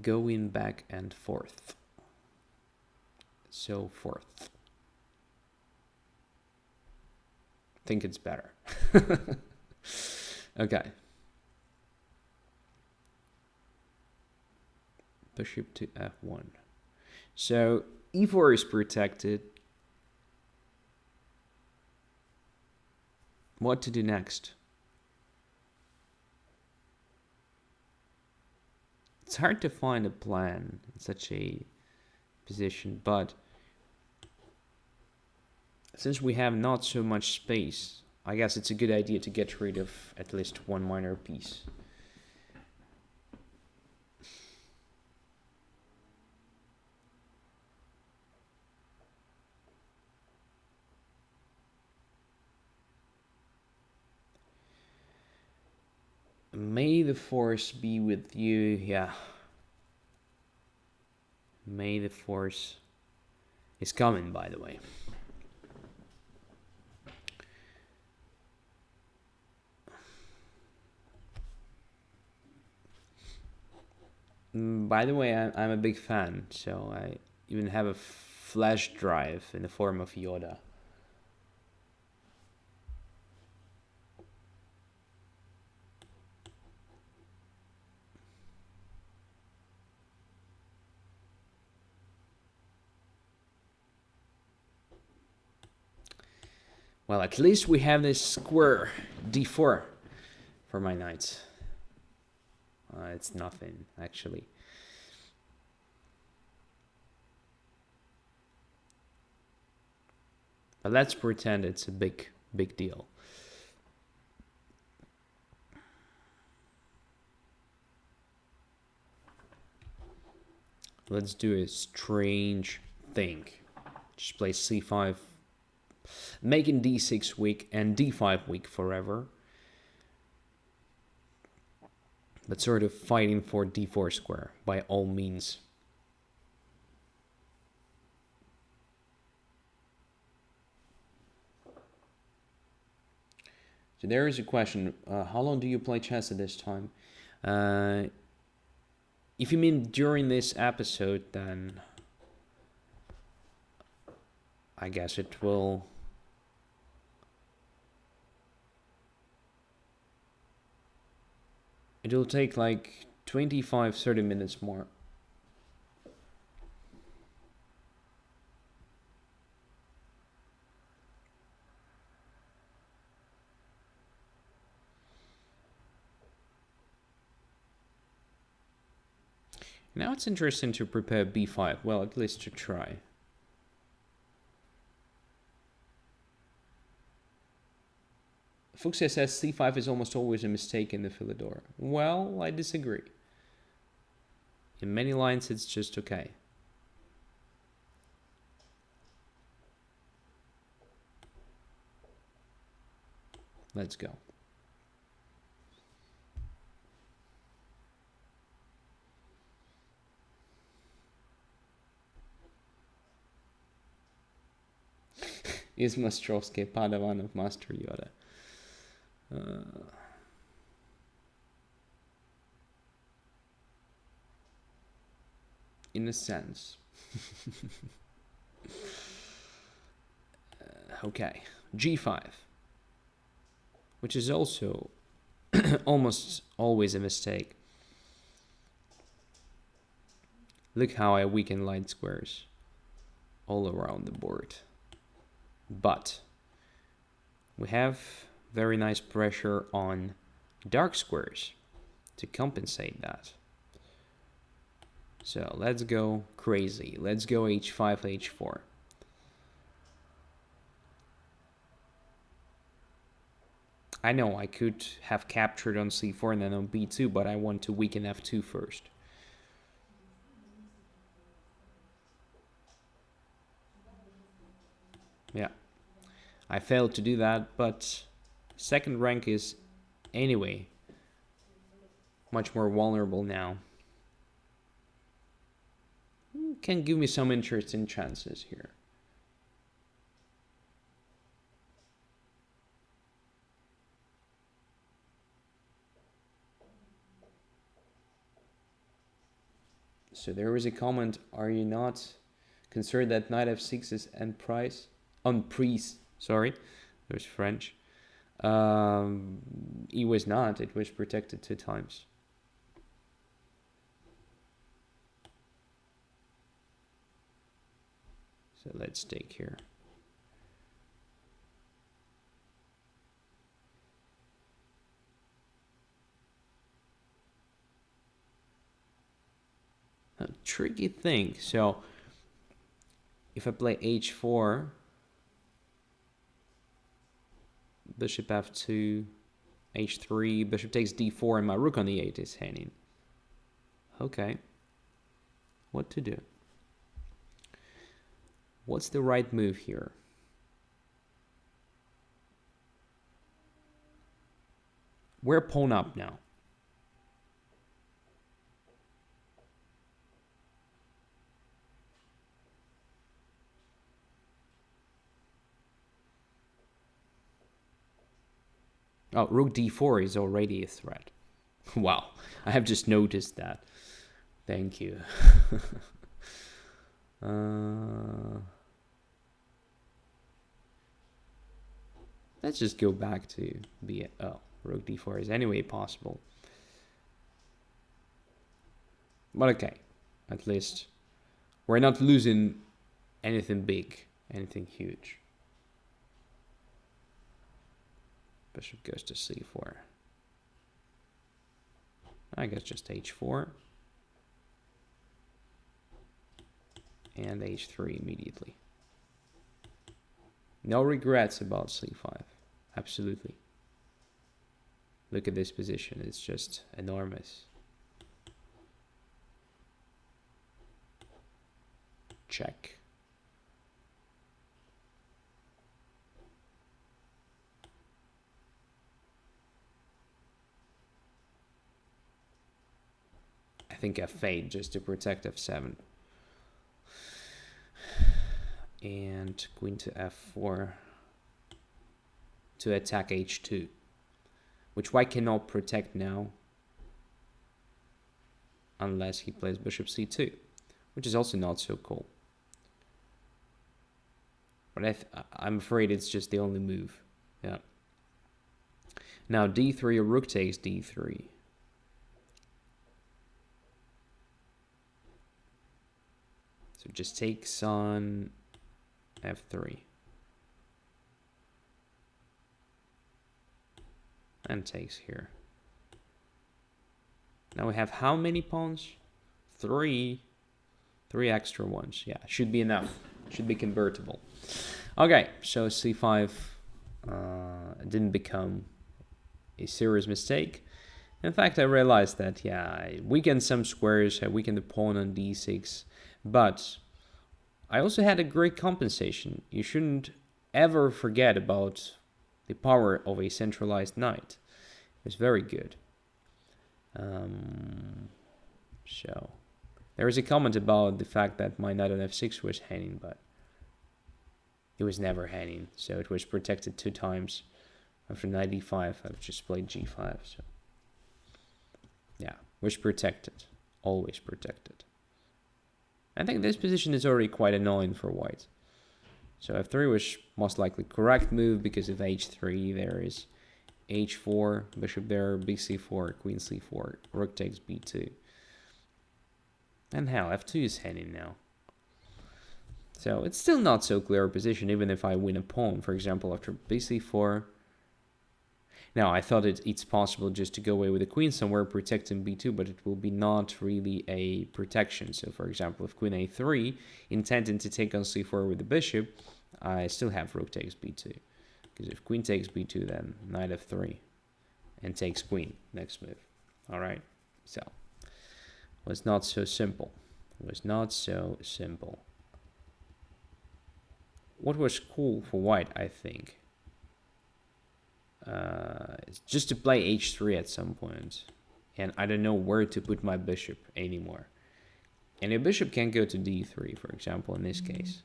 [SPEAKER 1] Going back and forth. So forth. I think it's better. Okay. Bishop to f1. So e4 is protected. What to do next? It's hard to find a plan in such a position, but since we have not so much space, I guess it's a good idea to get rid of at least one minor piece. May the force be with you. Yeah. May the force is coming, by the way. By the way, I'm a big fan, so I even have a flash drive in the form of Yoda. Well, at least we have this square d4 for my knights. It's nothing, actually. But let's pretend it's a big deal. Let's do a strange thing. Just play c5, making d6 weak and d5 weak forever. But sort of fighting for d4 square by all means. So there is a question, how long do you play chess at this time? If you mean during this episode, then I guess it'll take like 25-30 minutes more. Now it's interesting to prepare b5, well, at least to try. Fuchsia says c5 is almost always a mistake in the Philidor. Well, I disagree. In many lines, it's just okay. Let's go. Is Ostrovskiy Padawan of Master Yoda? In a sense. Okay, g5, which is also almost always a mistake. Look how I weaken light squares all around the board. But we have very nice pressure on dark squares to compensate that. So let's go crazy. Let's go h5, h4. I know I could have captured on c4 and then on b2, but I want to weaken f2 first. Yeah, I failed to do that, but second rank is anyway much more vulnerable now. Can give me some interesting chances here. So there is a comment, are you not concerned that knight f6 is end price? On prise, sorry, there's French. It was not, it was protected 2 times. So let's take here. A tricky thing. So if I play h4, bishop f2, h3, bishop takes d4, and my rook on e8 is hanging. Okay. What to do? What's the right move here? We're pawn up now. Oh, rook d4 is already a threat. Wow, I have just noticed that. Thank you. Let's just go back to be oh, rook d4 is anyway possible. But okay, at least we're not losing anything big, anything huge. Bishop goes to c4. I guess just h4. And h3 immediately. No regrets about c5. Absolutely. Look at this position. It's just enormous. Check. I think f8 just to protect f7. And queen to f4 to attack h2, which white cannot protect now unless he plays bishop c2, which is also not so cool. But I'm afraid it's just the only move. Yeah. Now d3 or rook takes d3. So just takes on f3. And takes here. Now we have how many pawns? Three extra ones. Yeah, should be enough. Should be convertible. Okay, so c5 didn't become a serious mistake. In fact, I realized that, yeah, I weakened some squares, I weakened the pawn on d6, but I also had a great compensation. You shouldn't ever forget about the power of a centralized knight. It was very good. So there is a comment about the fact that my knight on f6 was hanging, but it was never hanging, so it was protected 2 times. After knight e5, I've just played g5. So yeah, was protected, always protected. I think this position is already quite annoying for white. So f3 was most likely correct move because of h3. There is h4, bishop there, bc4, queen c4, rook takes b2. And hell, f2 is hanging now. So it's still not so clear a position, even if I win a pawn, for example, after bc4. Now, I thought it's possible just to go away with the queen somewhere, protecting b2, but it will be not really a protection. So, for example, if queen a3, intending to take on c4 with the bishop, I still have rook takes b2. Because if queen takes b2, then knight f3, and takes queen, next move. All right, so it was not so simple. It was not so simple. What was cool for white, I think, is just to play h3 at some point, and I don't know where to put my bishop anymore. And a bishop can go to d3, for example, in this case.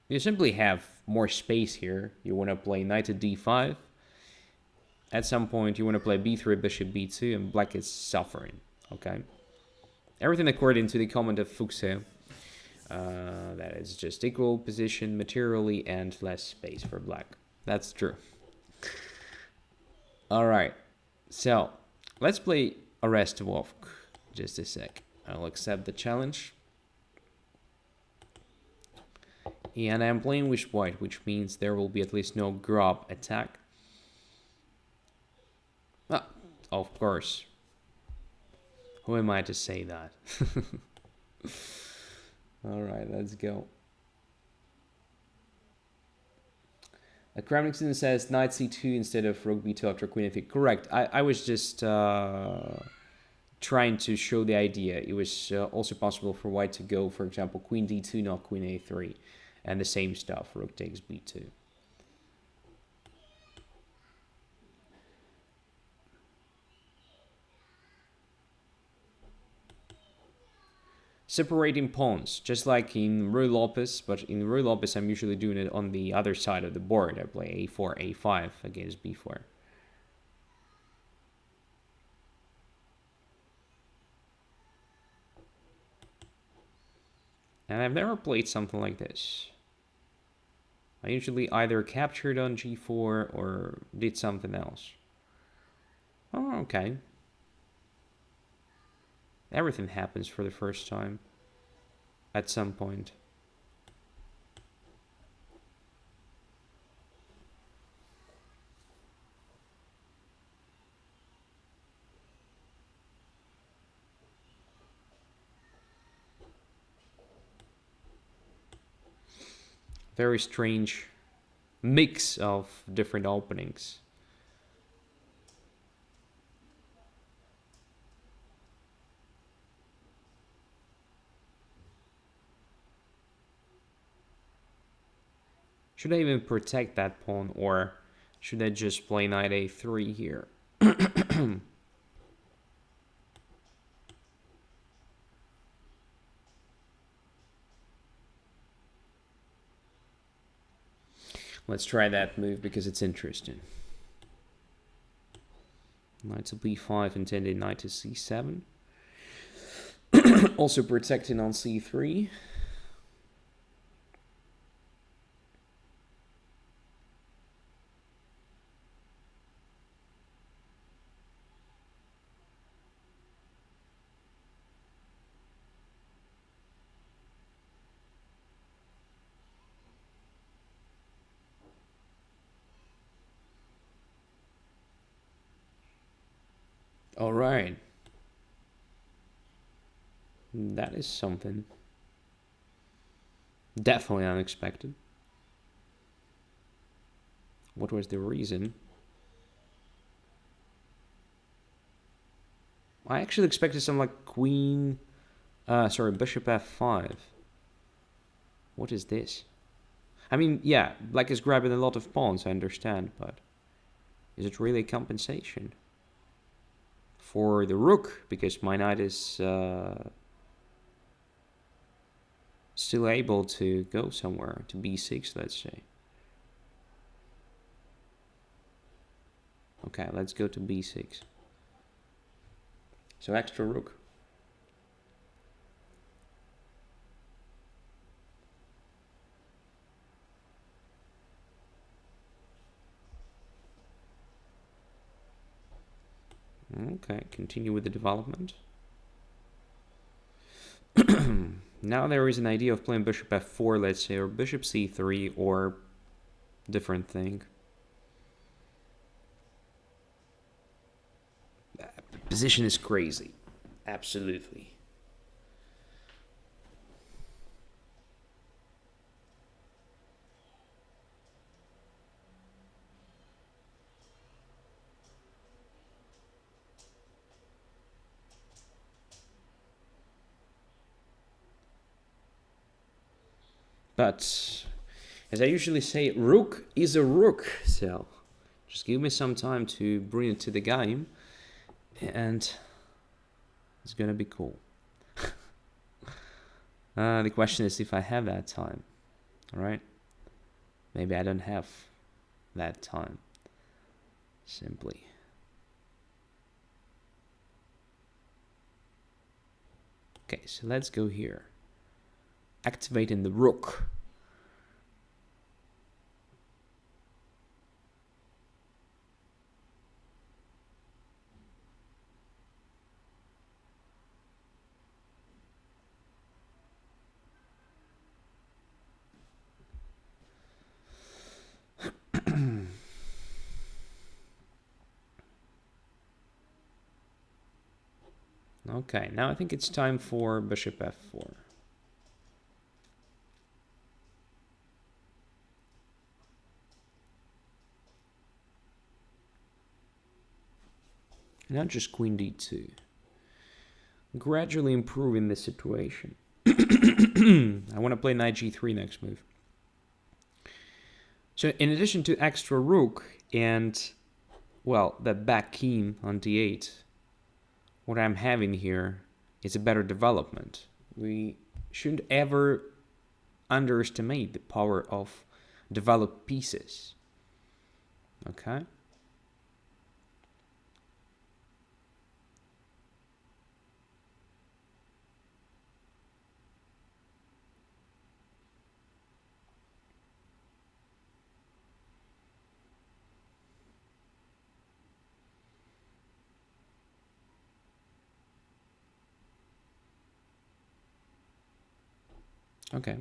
[SPEAKER 1] You simply have more space here. You want to play knight to d5. At some point, you want to play b3, bishop b2, and black is suffering. Okay, everything according to the comment of Fuchse. That is just equal position materially and less space for black. That's true. All right, so let's play Ostrovskiy. Just a sec. I'll accept the challenge. And I'm playing with white, which means there will be at least no grab attack. Of course. Who am I to say that? All right, let's go. Kramnixon says knight c2 instead of rook b2 after queen a3. Correct. I was just trying to show the idea. It was also possible for white to go, for example, queen d2, not queen a3. And the same stuff, rook takes b2. Separating pawns, just like in Ruy Lopez, but in Ruy Lopez I'm usually doing it on the other side of the board. I play a4, a5 against b4. And I've never played something like this. I usually either captured on g4 or did something else. Oh, okay. Everything happens for the first time at some point. Very strange mix of different openings. Should I even protect that pawn, or should I just play knight a3 here? Let's try that move because it's interesting. Knight to b5 and then knight to c7. Also protecting on c3. All right. That is something. Definitely unexpected. What was the reason? I actually expected something like bishop f5. What is this? I mean, yeah, black is grabbing a lot of pawns, I understand, but is it really compensation? For the rook, because my knight is still able to go somewhere, to b6, let's say. Okay, let's go to b6. So extra rook. Okay, continue with the development. Now there is an idea of playing bishop f4, let's say, or bishop c3, or different thing. Position is crazy. Absolutely. But as I usually say, rook is a rook, so just give me some time to bring it to the game, and it's gonna be cool. The question is if I have that time, all right? Maybe I don't have that time, simply. Okay, so let's go here. Activating the rook. Okay, now I think it's time for bishop f4. Now just queen d2. Gradually improving the situation. I want to play knight g3 next move. So in addition to extra rook and, well, the back king on d8, what I'm having here is a better development. We shouldn't ever underestimate the power of developed pieces. Okay? Okay.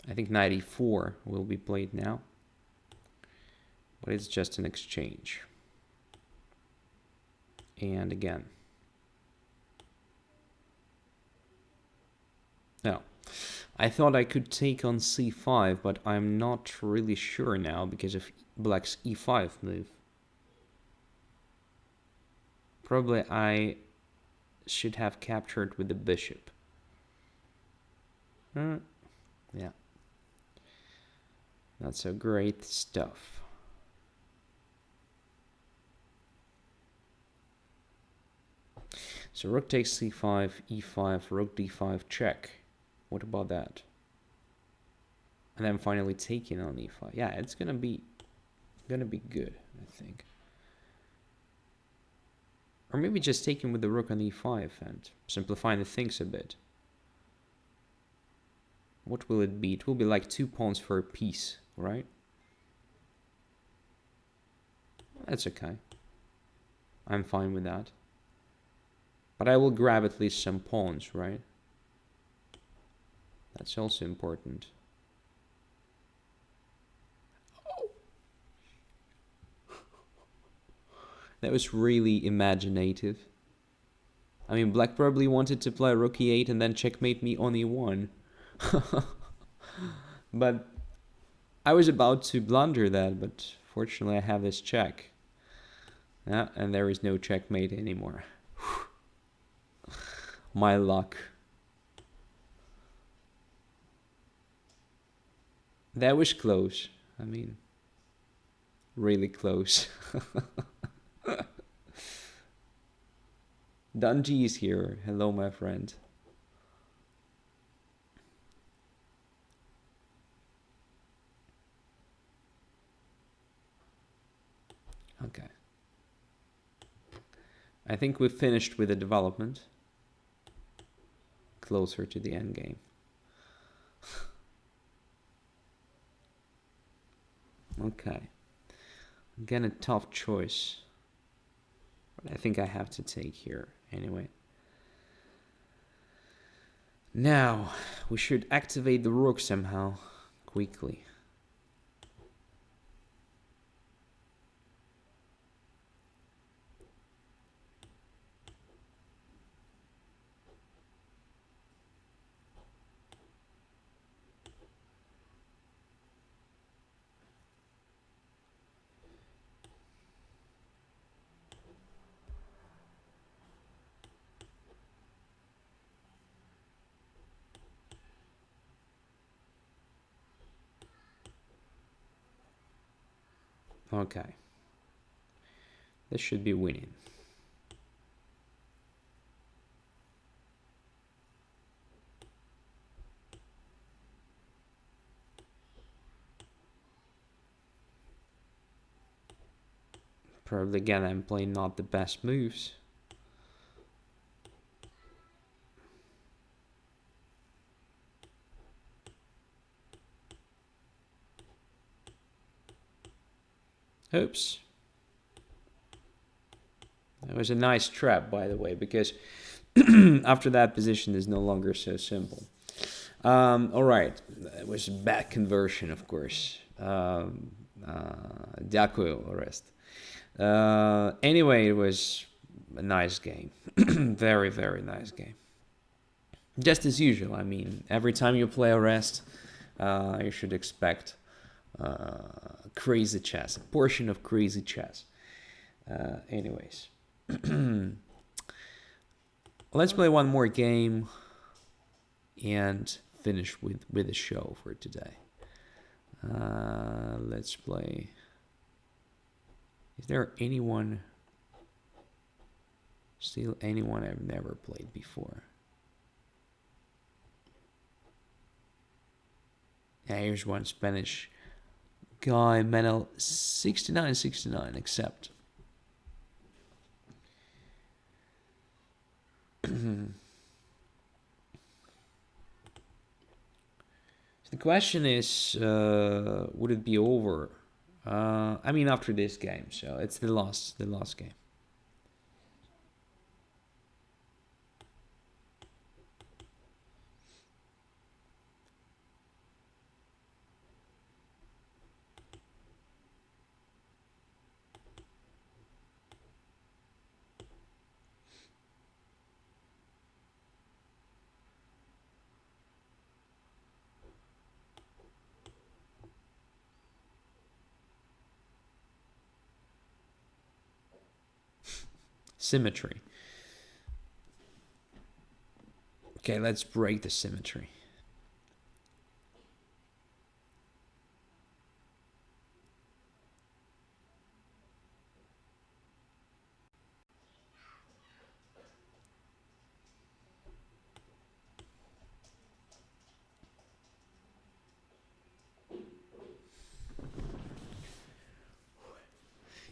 [SPEAKER 1] I think knight e4 will be played now. But it's just an exchange. And again. Now, I thought I could take on c5, but I'm not really sure now because of black's e5 move. Probably I should have captured with the bishop. Yeah. That's a great stuff. So rook takes c5, e5, rook d5, check. What about that? And then finally taking on e5. Yeah, it's gonna be good, I think. Or maybe just taking with the rook on e5 and simplifying the things a bit. What will it be? It will be like 2 pawns for a piece, right? That's okay. I'm fine with that. But I will grab at least some pawns, right? That's also important. That was really imaginative. I mean, black probably wanted to play rook e8 and then checkmate me on e1. But I was about to blunder that, but fortunately I have this check. Yeah, and there is no checkmate anymore. My luck. That was close. I mean, really close. Dungy is here. Hello, my friend. Okay. I think we've finished with the development. Closer to the end game. Okay. Again, a tough choice. But I think I have to take here anyway. Now, we should activate the rook somehow, quickly. Okay. This should be winning. Probably again I'm playing not the best moves. Oops. That was a nice trap, by the way, because after that position is no longer so simple. All right, it was a bad conversion, of course. Дякую, Orest. Anyway, it was a nice game. Very, very nice game. Just as usual, I mean, every time you play a rest, you should expect crazy chess, a portion of crazy chess. Anyways, let's play one more game and finish with the show for today. Let's play. Is there anyone? Still anyone I've never played before? Yeah, here's one Spanish guy, Menel 6969, accept. The question is, would it be over? I mean, after this game, so it's the last game. Symmetry. Okay, let's break the symmetry.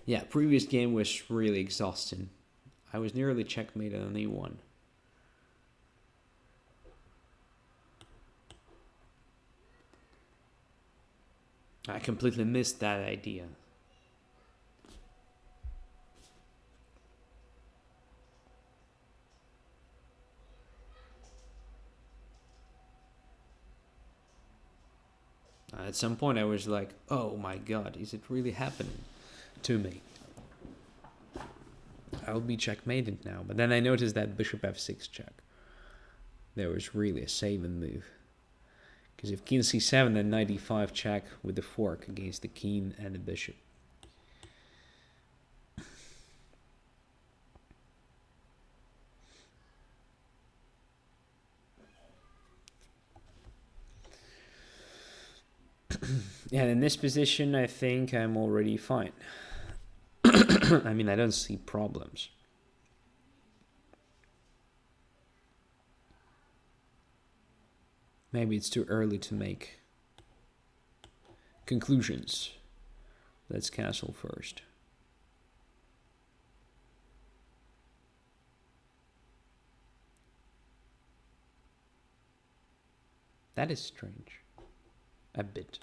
[SPEAKER 1] Yeah, previous game was really exhausting. I was nearly checkmated on E1. I completely missed that idea. At some point I was like, oh my god, is it really happening to me? I'll be checkmated now. But then I noticed that bishop f6 check. There was really a saving move. Because if king c7, then knight e5 check with the fork against the king and the bishop. Yeah, in this position, I think I'm already fine. I mean, I don't see problems. Maybe it's too early to make conclusions. Let's castle first. That is strange. A bit.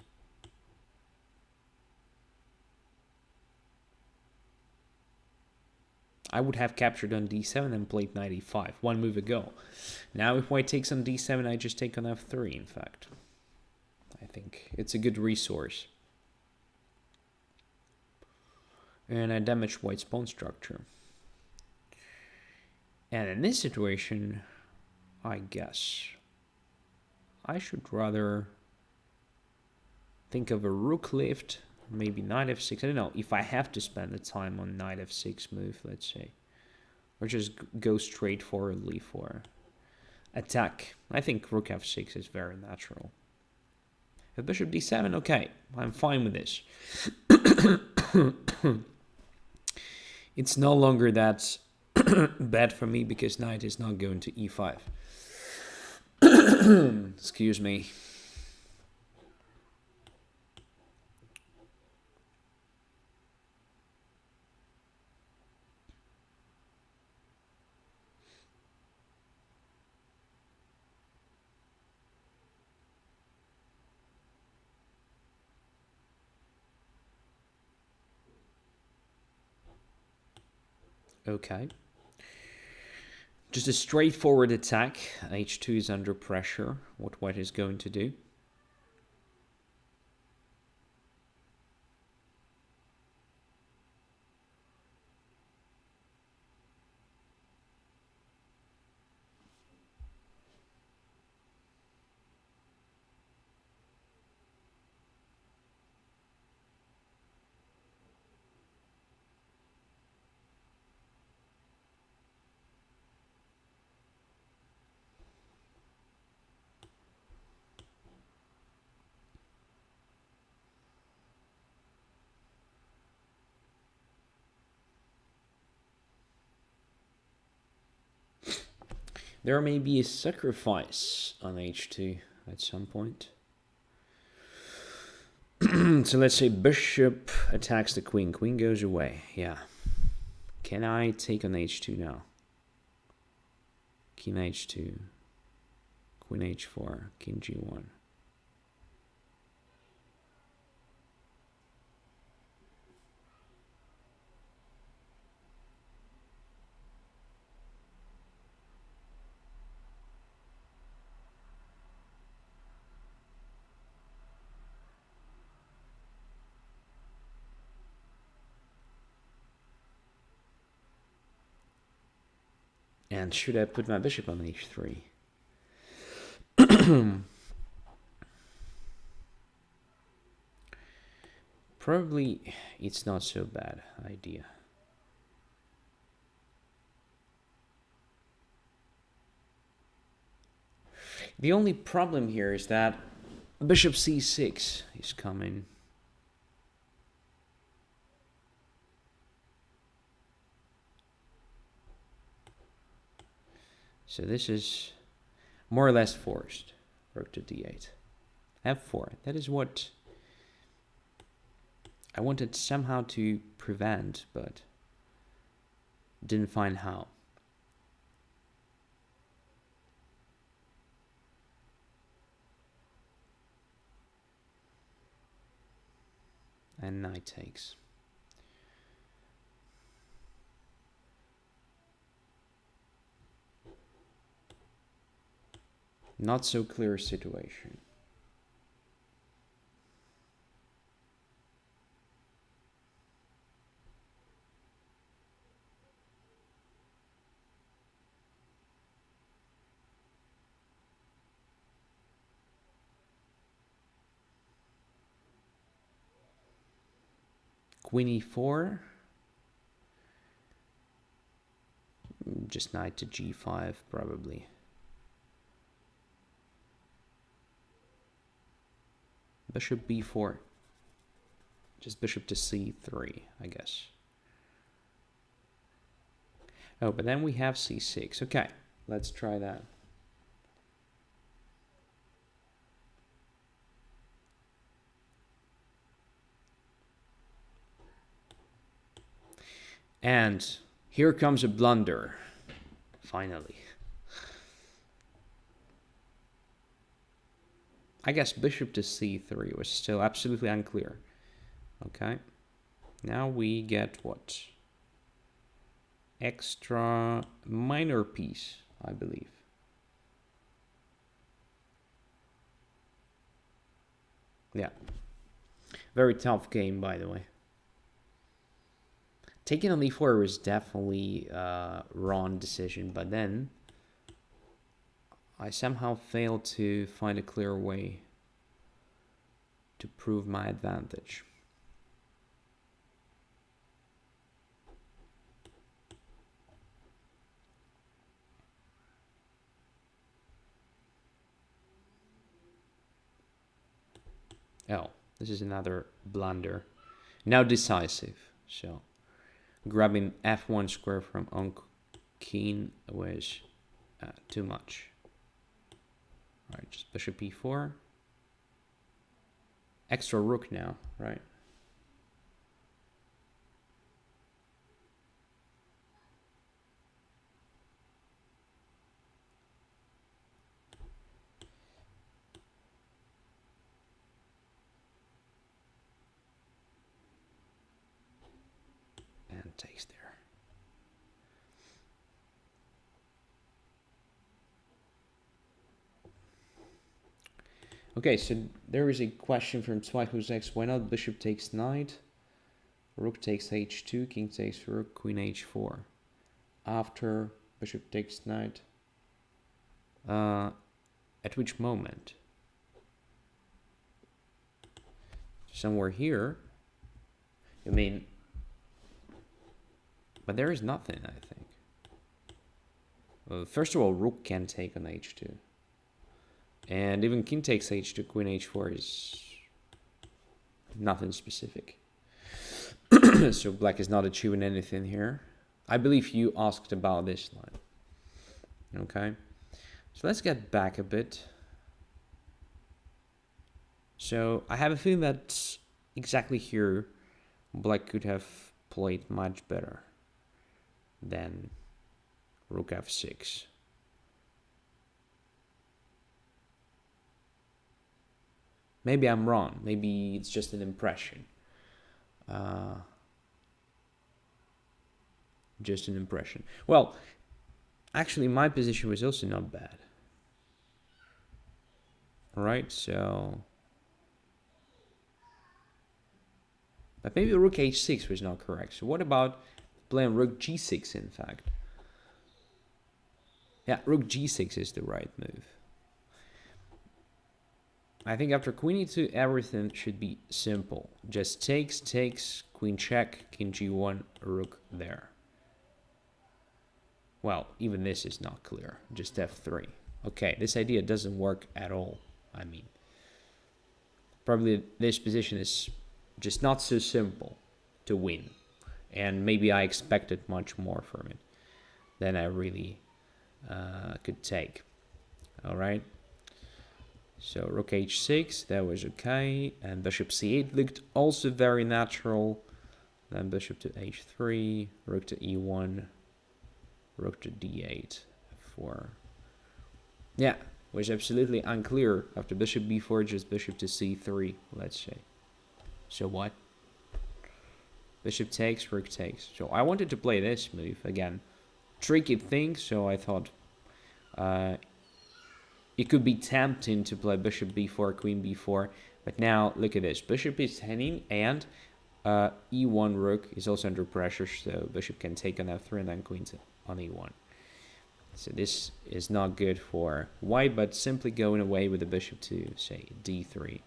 [SPEAKER 1] I would have captured on d7 and played knight e5 one move ago. Now if white takes on d7, I just take on f3, in fact. I think it's a good resource. And I damage white's pawn structure. And in this situation, I guess I should rather think of a rook lift. Maybe knight f6. I don't know if I have to spend the time on knight f6 move, let's say. Or just go straightforwardly for attack. I think rook f6 is very natural. If bishop d7, okay, I'm fine with this. It's no longer that bad for me because knight is not going to e5. Excuse me. Okay. Just a straightforward attack. h2 is under pressure. What white is going to do. There may be a sacrifice on h2 at some point. So let's say bishop attacks the queen. Queen goes away. Yeah. Can I take on h2 now? King h2. Queen h4. King g1. And should I put my bishop on h3? Probably it's not so bad idea. The only problem here is that bishop c6 is coming. So this is more or less forced. Rook to d8. f4. That is what I wanted somehow to prevent, but didn't find how. And knight takes. Not so clear situation. Queen e4. Just knight to g5 probably. Bishop b4. Just bishop to c3, I guess. Oh, but then we have c6. Okay, let's try that. And here comes a blunder, finally. I guess bishop to c3 was still absolutely unclear. Okay, now we get what? Extra minor piece, I believe. Yeah, very tough game, by the way. Taking on e4 was definitely a wrong decision, but then I somehow failed to find a clear way to prove my advantage. Oh, this is another blunder. Now decisive, so grabbing f1 square from on king was too much. All right, just bishop e4. Extra rook now, right? And takes there. Okay, so there is a question from X. Why not bishop takes knight, rook takes h2, king takes rook, queen h4. After bishop takes knight, at which moment? Somewhere here. I mean, but there is nothing, I think. First of all, rook can take on h2. And even king takes h2, queen h4 is nothing specific. So black is not achieving anything here. I believe you asked about this line. Okay. So let's get back a bit. So I have a feeling that exactly here, black could have played much better than rook f6. Maybe I'm wrong. Maybe it's just an impression. Just an impression. Well, actually, my position was also not bad. Alright, so... But maybe rook h6 was not correct. So what about playing rook g6, in fact? Yeah, rook g6 is the right move. I think after queen e2, everything should be simple. Just takes, queen check, king g1, rook there. Well, even this is not clear. Just f3. Okay, this idea doesn't work at all. I mean, probably this position is just not so simple to win. And maybe I expected much more from it than I really could take. All right. So rook h6, that was okay. And bishop c8 looked also very natural. Then bishop to h3, rook to e1, rook to d8, f4. Yeah, was absolutely unclear after bishop b4, just bishop to c3, let's say. So what? Bishop takes, rook takes. So I wanted to play this move again. Tricky thing, so I thought it could be tempting to play bishop b4, queen b4, but now look at this. Bishop is hanging, and e1 rook is also under pressure, so bishop can take on f3 and then queen on e1. So this is not good for white, but simply going away with the bishop to, say, d3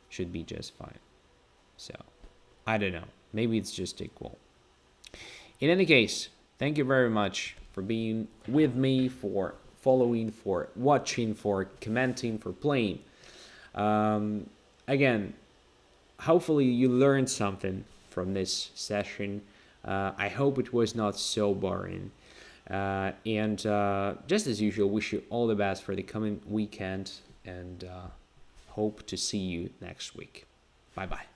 [SPEAKER 1] should be just fine. So, I don't know. Maybe it's just equal. In any case, thank you very much for being with me, for following, for watching, for commenting, for playing. Again, hopefully you learned something from this session. I hope it was not so boring. And just as usual, wish you all the best for the coming weekend, and hope to see you next week. Bye-bye.